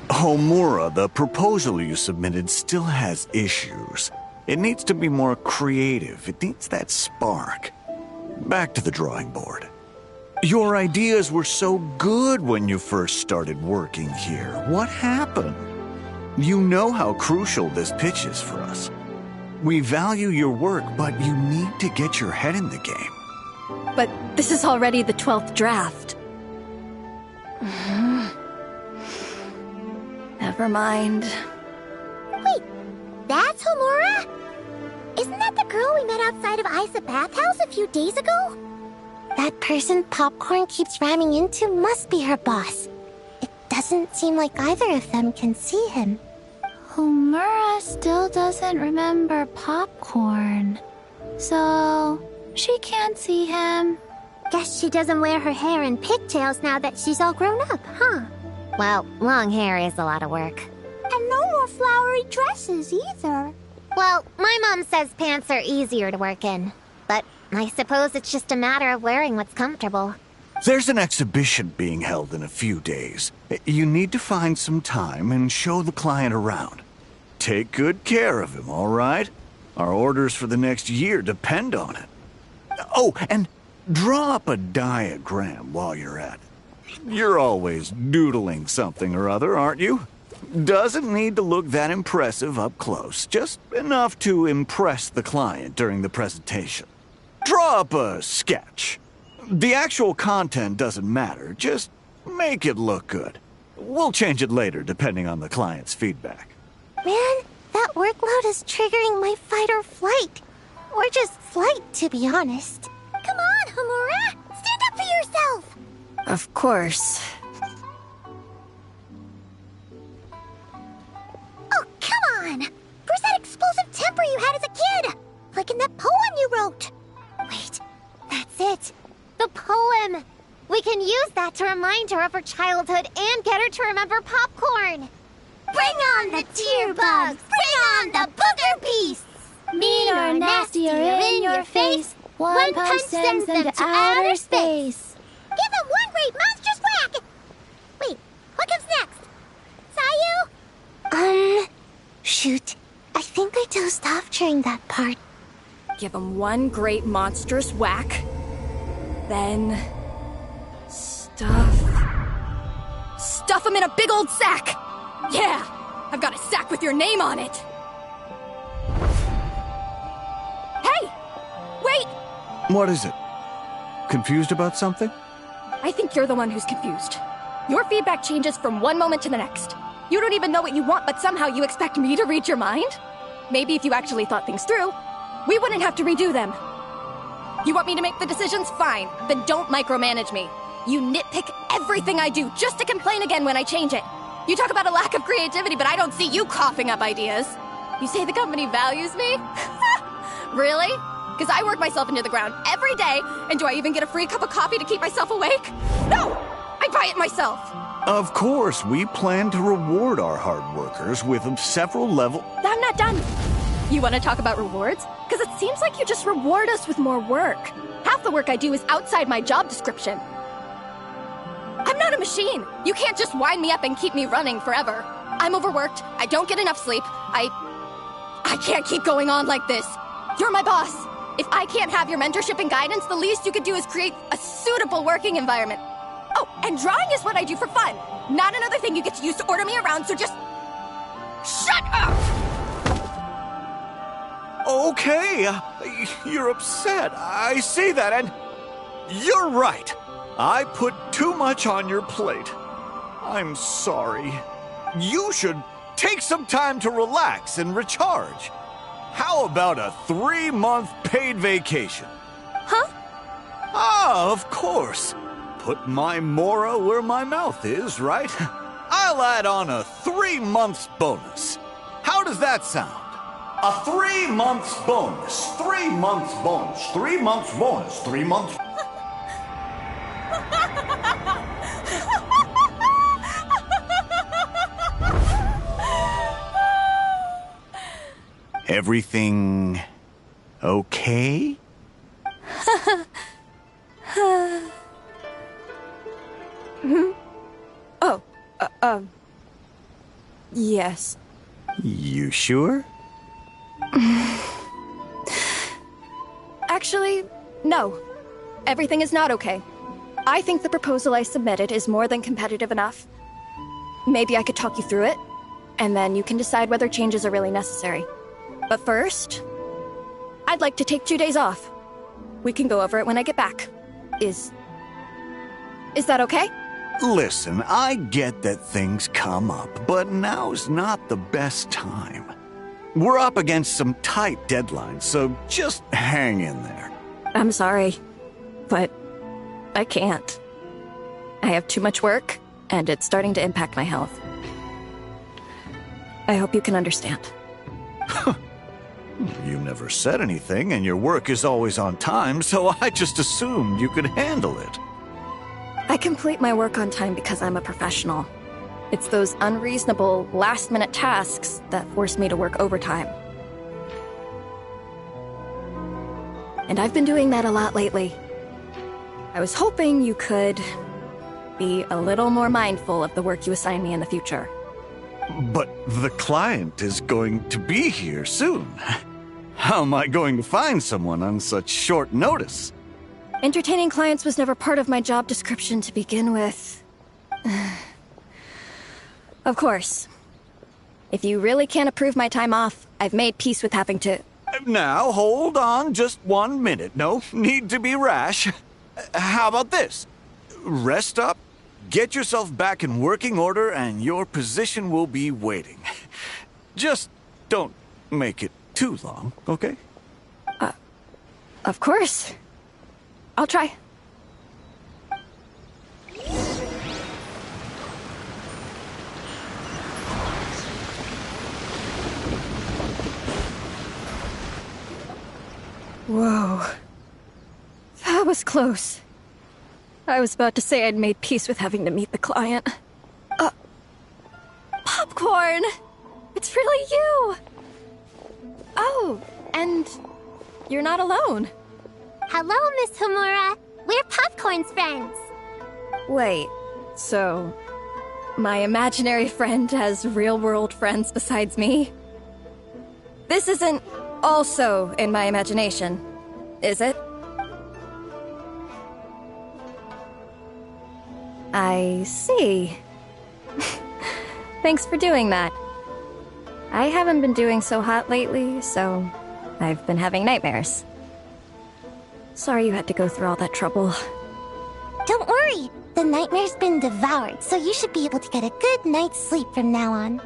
Homura, the proposal you submitted still has issues. It needs to be more creative. It needs that spark. Back to the drawing board. Your ideas were so good when you first started working here. What happened? You know how crucial this pitch is for us. We value your work, but you need to get your head in the game. But this is already the 12th draft. Never mind. Wait, that's Homura? Isn't that the girl we met outside of Isa Bathhouse a few days ago? That person Popcorn keeps ramming into must be her boss. It doesn't seem like either of them can see him. Homura still doesn't remember Popcorn. So, she can't see him. Guess she doesn't wear her hair in pigtails now that she's all grown up, huh? Well, long hair is a lot of work. And no more flowery dresses either. Well, my mom says pants are easier to work in. But I suppose it's just a matter of wearing what's comfortable. There's an exhibition being held in a few days. You need to find some time and show the client around. Take good care of him, all right? Our orders for the next year depend on it. Oh, and draw up a diagram while you're at it. You're always doodling something or other, aren't you? Doesn't need to look that impressive up close, just enough to impress the client during the presentation. Draw up a sketch. The actual content doesn't matter, just make it look good. We'll change it later depending on the client's feedback. Man, that workload is triggering my fight or flight. Or just flight, to be honest. Come on, Homura! Stand up for yourself! Of course. Oh, come on! Where's that explosive temper you had as a kid? Like in that poem you wrote. Wait, that's it. The poem! We can use that to remind her of her childhood and get her to remember popcorn. Bring on the tear bugs! Bring on the booger beasts! Mean or nasty or in your face, one punch sends them to outer space. Give them one great monstrous whack! Wait, what comes next? Sayu? Shoot. I think I dozed off during that part. Give him one great monstrous whack. Then... Stuff him in a big old sack! Yeah! I've got a sack with your name on it! Hey! Wait! What is it? Confused about something? I think you're the one who's confused. Your feedback changes from one moment to the next. You don't even know what you want, but somehow you expect me to read your mind? Maybe if you actually thought things through, we wouldn't have to redo them. You want me to make the decisions? Fine. Then don't micromanage me. You nitpick everything I do just to complain again when I change it. You talk about a lack of creativity, but I don't see you coughing up ideas. You say the company values me? Really? Because I work myself into the ground every day, and do I even get a free cup of coffee to keep myself awake? No! I buy it myself. Of course, we plan to reward our hard workers with several levels. I'm not done. You want to talk about rewards? Because it seems like you just reward us with more work. Half the work I do is outside my job description. I'm not a machine. You can't just wind me up and keep me running forever. I'm overworked. I don't get enough sleep. I can't keep going on like this. You're my boss. If I can't have your mentorship and guidance, the least you could do is create a suitable working environment. Oh, and drawing is what I do for fun. Not another thing you get to use to order me around, so just... shut up! Okay, you're upset. I see that, and you're right. I put too much on your plate. I'm sorry. You should take some time to relax and recharge. How about a 3-month paid vacation? Huh? Ah, of course. Put my Mora where my mouth is, right? I'll add on a 3 months bonus. How does that sound? A 3 months bonus. 3 months bonus. 3 months bonus. 3 months. Everything okay? Oh, yes. You sure? Actually, no. Everything is not okay. I think the proposal I submitted is more than competitive enough. Maybe I could talk you through it, and then you can decide whether changes are really necessary. But first, I'd like to take 2 days off. We can go over it when I get back. Is that okay? Listen, I get that things come up, but now's not the best time. We're up against some tight deadlines, so just hang in there. I'm sorry, but I can't. I have too much work, and it's starting to impact my health. I hope you can understand. You never said anything, and your work is always on time, so I just assumed you could handle it. I complete my work on time because I'm a professional. It's those unreasonable, last-minute tasks that force me to work overtime. And I've been doing that a lot lately. I was hoping you could be a little more mindful of the work you assign me in the future. But the client is going to be here soon. How am I going to find someone on such short notice? Entertaining clients was never part of my job description to begin with. Of course. If you really can't approve my time off, I've made peace with having to... Now, hold on just 1 minute. No need to be rash. How about this? Rest up, get yourself back in working order, and your position will be waiting. Just don't make it too long, okay? Of course. I'll try. Whoa. That was close. I was about to say I'd made peace with having to meet the client. Popcorn! It's really you! Oh, and you're not alone. Hello, Miss Homura. We're Popcorn's friends. Wait, so my imaginary friend has real-world friends besides me? This isn't also in my imagination, is it? I see. Thanks for doing that. I haven't been doing so hot lately, so I've been having nightmares. Sorry you had to go through all that trouble. Don't worry, the nightmare's been devoured, so you should be able to get a good night's sleep from now on.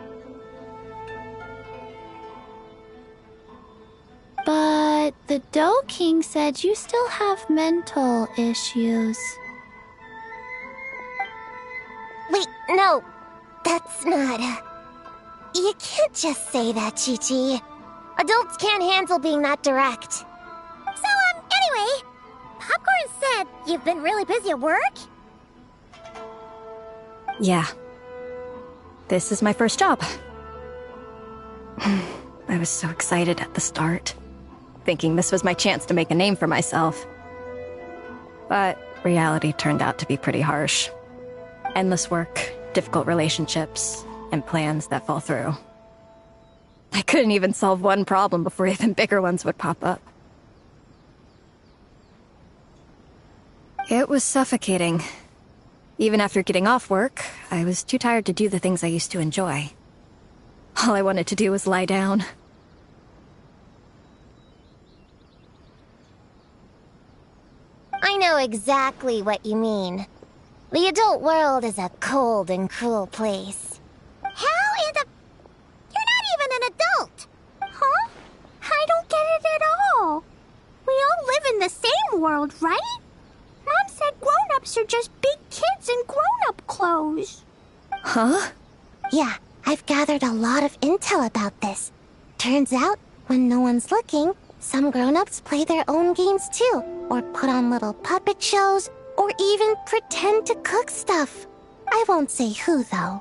But the Dough King said you still have mental issues. Wait, no, that's not... You can't just say that, Chi-Chi. Adults can't handle being that direct. So, anyway, Popcorn said you've been really busy at work? Yeah. This is my first job. I was so excited at the start, thinking this was my chance to make a name for myself. But reality turned out to be pretty harsh. Endless work, difficult relationships, and plans that fall through. I couldn't even solve one problem before even bigger ones would pop up. It was suffocating. Even after getting off work, I was too tired to do the things I used to enjoy. All I wanted to do was lie down. I know exactly what you mean. The adult world is a cold and cruel place. How in the... You're not even an adult! Huh? I don't get it at all. We all live in the same world, right? Mom said grown-ups are just big kids in grown-up clothes. Huh? Yeah, I've gathered a lot of intel about this. Turns out, when no one's looking, some grown-ups play their own games too, or put on little puppet shows, or even pretend to cook stuff. I won't say who, though.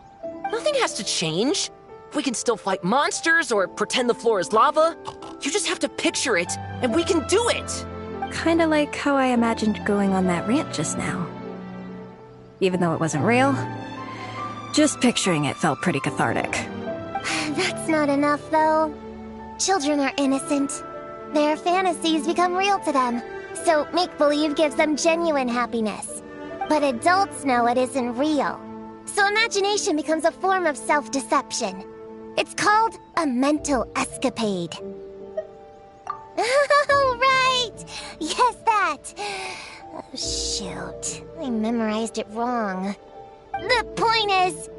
Nothing has to change. We can still fight monsters or pretend the floor is lava. You just have to picture it, and we can do it! Kinda like how I imagined going on that rant just now. Even though it wasn't real, just picturing it felt pretty cathartic. That's not enough, though. Children are innocent. Their fantasies become real to them, so make-believe gives them genuine happiness. But adults know it isn't real. So imagination becomes a form of self-deception. It's called a mental escapade. Oh, right! Yes, that! Oh, shoot. I memorized it wrong. The point is,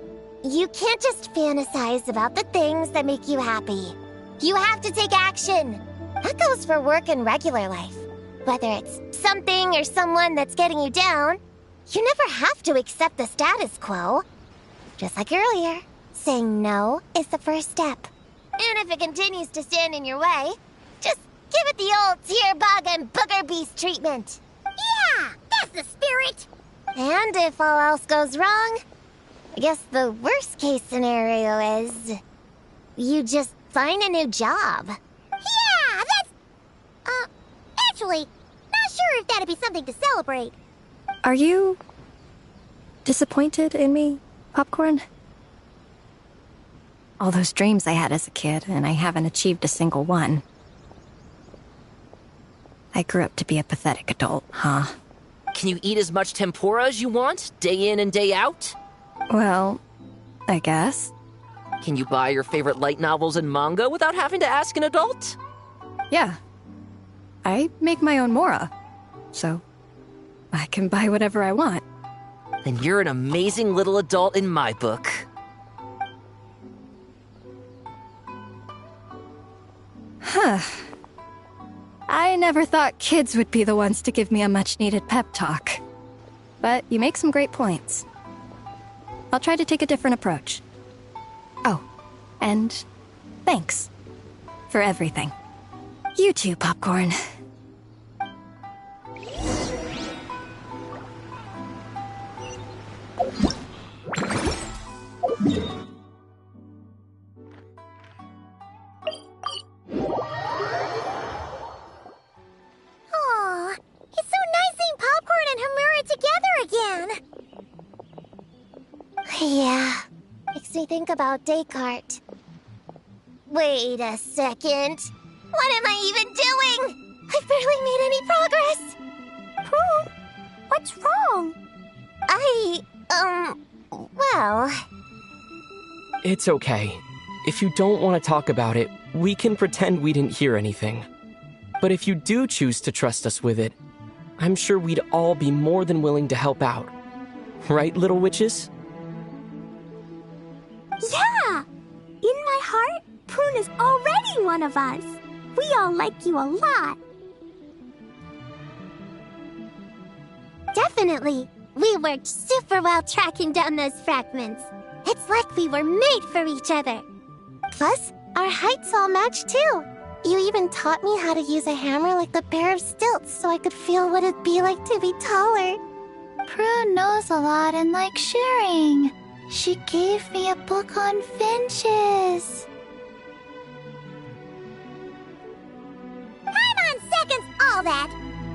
you can't just fantasize about the things that make you happy. You have to take action. That goes for work and regular life. Whether it's something or someone that's getting you down, you never have to accept the status quo. Just like earlier, saying no is the first step. And if it continues to stand in your way, just give it the old tear bug and booger beast treatment. Yeah, that's the spirit. And if all else goes wrong, I guess the worst case scenario is you just find a new job. Yeah, that's... actually, not sure if that'd be something to celebrate. Are you disappointed in me, Popcorn? All those dreams I had as a kid, and I haven't achieved a single one. I grew up to be a pathetic adult, huh? Can you eat as much tempura as you want, day in and day out? Well, I guess. Can you buy your favorite light novels and manga without having to ask an adult? Yeah. I make my own mora, so I can buy whatever I want. Then you're an amazing little adult in my book. Huh. I never thought kids would be the ones to give me a much-needed pep talk. But you make some great points. I'll try to take a different approach. Oh, and thanks for everything. You too, Popcorn. Aw, it's so nice seeing Popcorn and Hamura together again. Yeah, makes me think about Descartes. Wait a second. What am I even doing? I've barely made any progress. Prune, what's wrong? Well... It's okay. If you don't want to talk about it, we can pretend we didn't hear anything. But if you do choose to trust us with it, I'm sure we'd all be more than willing to help out. Right, little witches? Yeah! In my heart, Prune is already one of us. We all like you a lot. Definitely. We worked super well tracking down those fragments. It's like we were made for each other. Plus, our heights all match too. You even taught me how to use a hammer like the pair of stilts so I could feel what it'd be like to be taller. Prune knows a lot and likes sharing. She gave me a book on finches. Time on seconds, all that.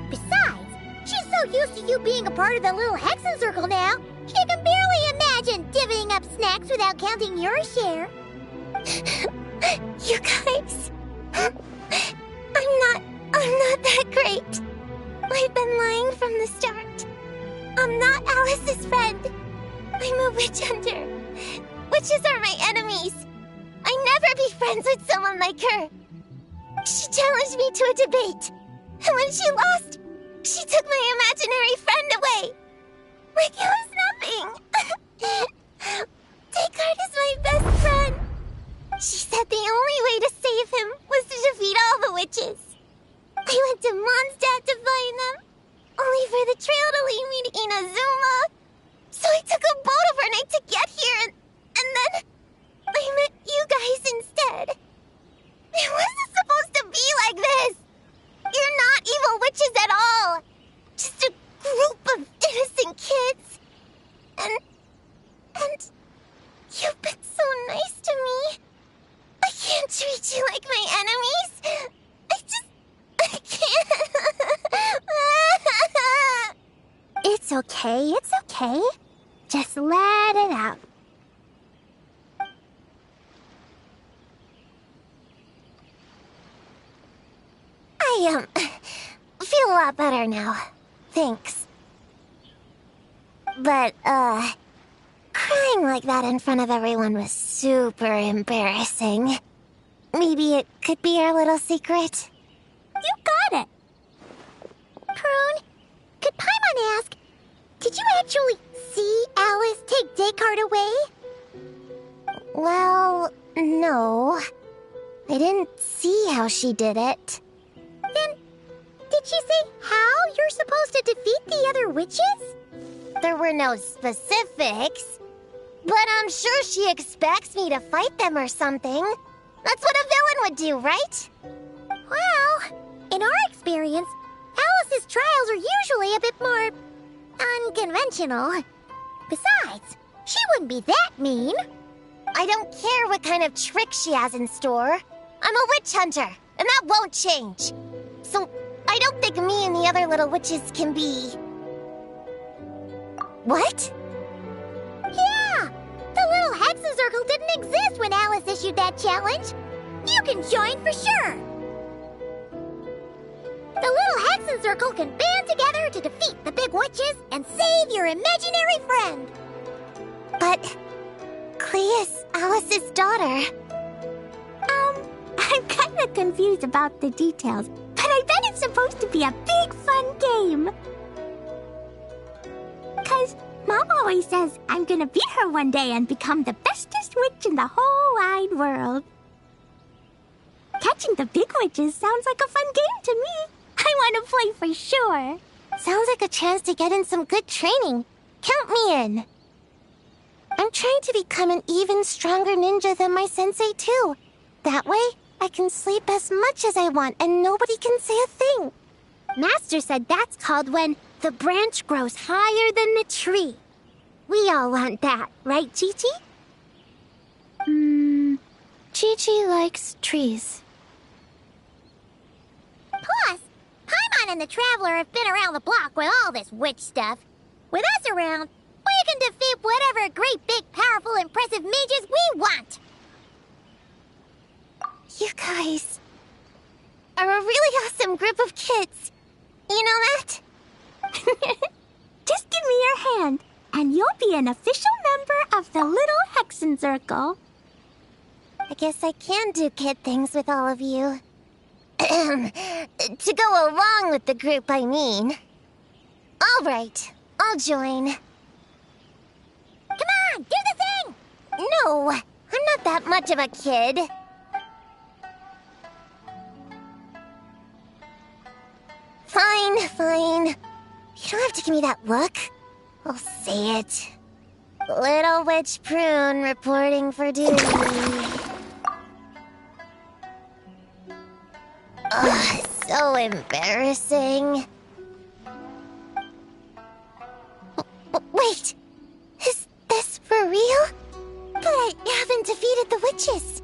Besides, she's so used to you being a part of the little Hexen Circle now, she can barely imagine divvying up snacks without counting your share. You guys, I'm not that great. I've been lying from the start. I'm not Alice's friend. I'm a witch hunter. Witches are my enemies. I'd never be friends with someone like her. She challenged me to a debate, and when she lost, she took my imaginary friend away. Like it was nothing. Descartes is my best friend. She said the only way to save him was to defeat all the witches. I went to Mondstadt to find them, only for the trail to lead me to Inazuma. So I took a boat overnight to get here, and then I met you guys instead. It wasn't supposed to be like this. You're not evil witches at all. Just a group of innocent kids. And you've been so nice to me. I can't treat you like my enemies. I can't. It's okay. Just let it out. I feel a lot better now. Thanks. But, crying like that in front of everyone was super embarrassing. Maybe it could be our little secret? You got it. Prune, could Paimon ask, did you actually see Alice take Descartes away? Well, no. I didn't see how she did it. Then, did she say how you're supposed to defeat the other witches? There were no specifics. But I'm sure she expects me to fight them or something. That's what a villain would do, right? Well, in our experience, Alice's trials are usually a bit more unconventional. Besides, she wouldn't be that mean. I don't care what kind of trick she has in store. I'm a witch hunter, and that won't change. So, I don't think me and the other little witches can be... What? Yeah! The little Hexen Circle didn't exist when Alice issued that challenge. You can join for sure! The little Hexen Circle can band together to defeat the big witches and save your imaginary friend! But Klee is Alice's daughter. I'm kinda confused about the details, but I bet it's supposed to be a big fun game. 'Cause Mom always says I'm gonna beat her one day and become the bestest witch in the whole wide world. Catching the big witches sounds like a fun game to me. I want to play for sure. Sounds like a chance to get in some good training. Count me in. I'm trying to become an even stronger ninja than my sensei, too. That way, I can sleep as much as I want and nobody can say a thing. Master said that's called when the branch grows higher than the tree. We all want that, right, Chi-Chi? Chi-Chi likes trees. Plus, Paimon and the Traveler have been around the block with all this witch stuff. With us around, we can defeat whatever great, big, powerful, impressive mages we want. You guys are a really awesome group of kids. You know that? Just give me your hand, and you'll be an official member of the Little Hexen Circle. I guess I can do kid things with all of you. To go along with the group, I mean. All right, I'll join. Come on, do the thing! No, I'm not that much of a kid. Fine. You don't have to give me that look. I'll say it. Little Witch Prune reporting for duty. Ugh, so embarrassing. Wait, is this for real? But I haven't defeated the witches.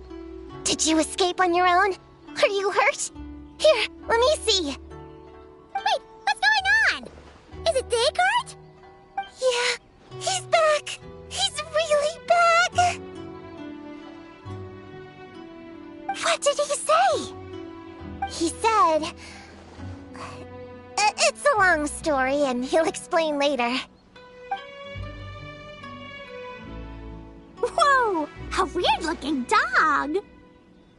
Did you escape on your own? Are you hurt? Here, let me see. Wait, what's going on? Is it Descartes? Yeah, he's back. He's really back. What did he say? He said... it's a long story, and he'll explain later. Whoa! A weird-looking dog!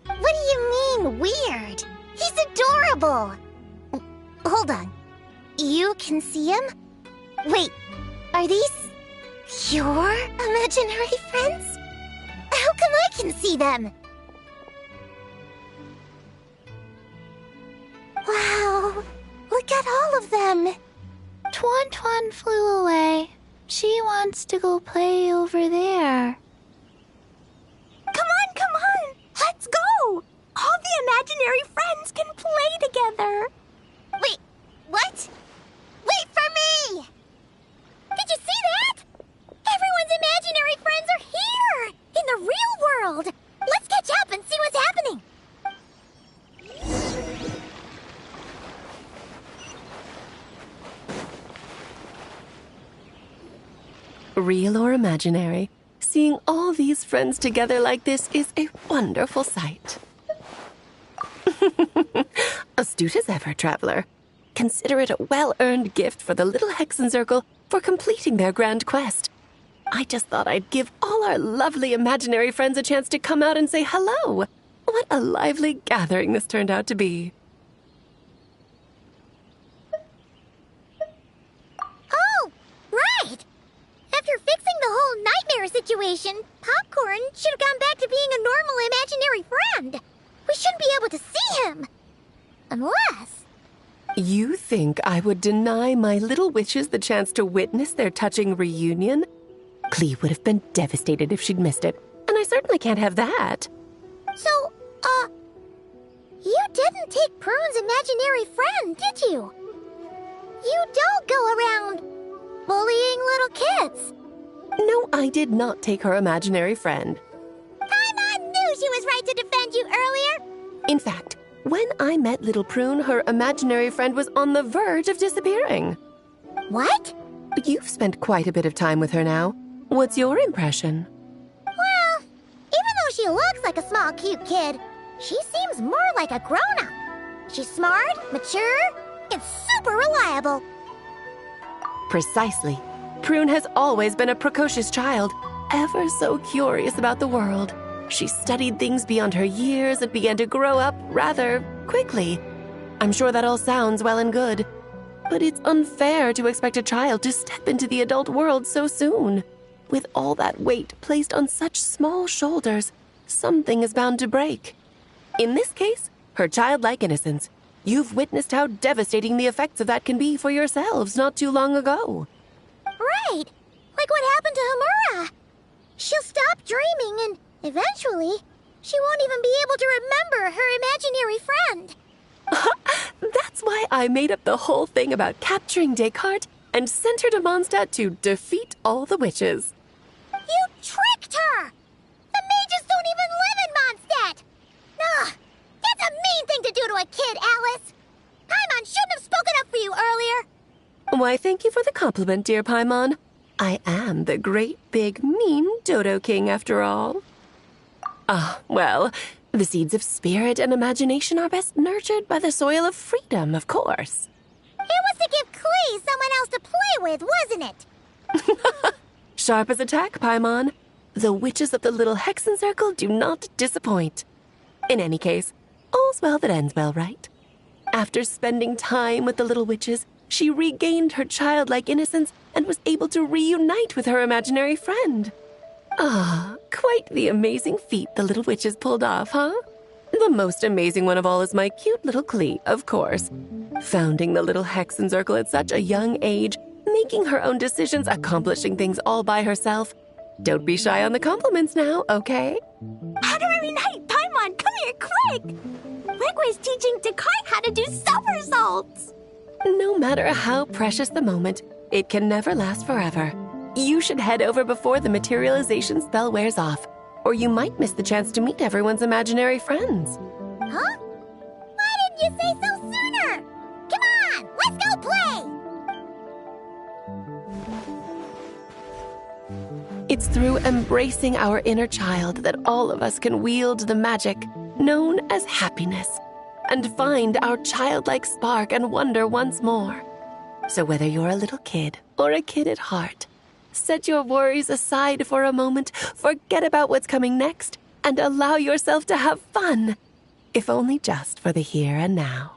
What do you mean, weird? He's adorable! Hold on. You can see him? Wait, are these your imaginary friends? How come I can see them? Wow, look at all of them. Tuan flew away. She wants to go play over there. Come on! Let's go! All the imaginary friends can play together. Wait, what? Wait for me! Did you see that? Everyone's imaginary friends are here! In the real world! Let's catch up and see what's happening! Real or imaginary, seeing all these friends together like this is a wonderful sight. Astute as ever, Traveler. Consider it a well-earned gift for the Little Hexen Circle for completing their grand quest. I just thought I'd give all our lovely imaginary friends a chance to come out and say hello. What a lively gathering this turned out to be. Oh, right! After fixing the whole nightmare situation, Popcorn should have gone back to being a normal imaginary friend. We shouldn't be able to see him. Unless... You think I would deny my little witches the chance to witness their touching reunion? Klee would have been devastated if she'd missed it, and I certainly can't have that. So, you didn't take Prune's imaginary friend, did you? You don't go around bullying little kids. No, I did not take her imaginary friend. Paimon knew she was right to defend you earlier. In fact, when I met Little Prune, her imaginary friend was on the verge of disappearing. What? You've spent quite a bit of time with her now. What's your impression? Well, even though she looks like a small, cute kid, she seems more like a grown-up. She's smart, mature, and super reliable. Precisely. Prune has always been a precocious child, ever so curious about the world. She studied things beyond her years and began to grow up rather quickly. I'm sure that all sounds well and good, but it's unfair to expect a child to step into the adult world so soon. With all that weight placed on such small shoulders, something is bound to break. In this case, her childlike innocence. You've witnessed how devastating the effects of that can be for yourselves not too long ago. Right, like what happened to Hamura. She'll stop dreaming and eventually, she won't even be able to remember her imaginary friend. That's why I made up the whole thing about capturing Descartes and sent her to Mondstadt to defeat all the witches. You tricked her! The mages don't even live in Mondstadt! Ugh, that's a mean thing to do to a kid, Alice! Paimon shouldn't have spoken up for you earlier! Why, thank you for the compliment, dear Paimon. I am the great, big, mean Dodo King, after all. Well, the seeds of spirit and imagination are best nurtured by the soil of freedom, of course. It was to give Klee someone else to play with, wasn't it? Sharp as a tack, Paimon. The witches of the Little Hexen Circle do not disappoint. In any case, all's well that ends well, right? After spending time with the little witches, she regained her childlike innocence and was able to reunite with her imaginary friend. Quite the amazing feat the little witches pulled off, huh? The most amazing one of all is my cute little Klee, of course. Founding the Little Hexen Circle at such a young age, making her own decisions, accomplishing things all by herself. Don't be shy on the compliments now, okay? How to reunite? Paimon, come here quick! Wigway's teaching Descartes how to do somersaults! No matter how precious the moment, it can never last forever. You should head over before the materialization spell wears off, or you might miss the chance to meet everyone's imaginary friends. Huh? Why didn't you say so sooner? Come on, let's go play! It's through embracing our inner child that all of us can wield the magic known as happiness and find our childlike spark and wonder once more. So whether you're a little kid or a kid at heart, set your worries aside for a moment, forget about what's coming next, and allow yourself to have fun, if only just for the here and now.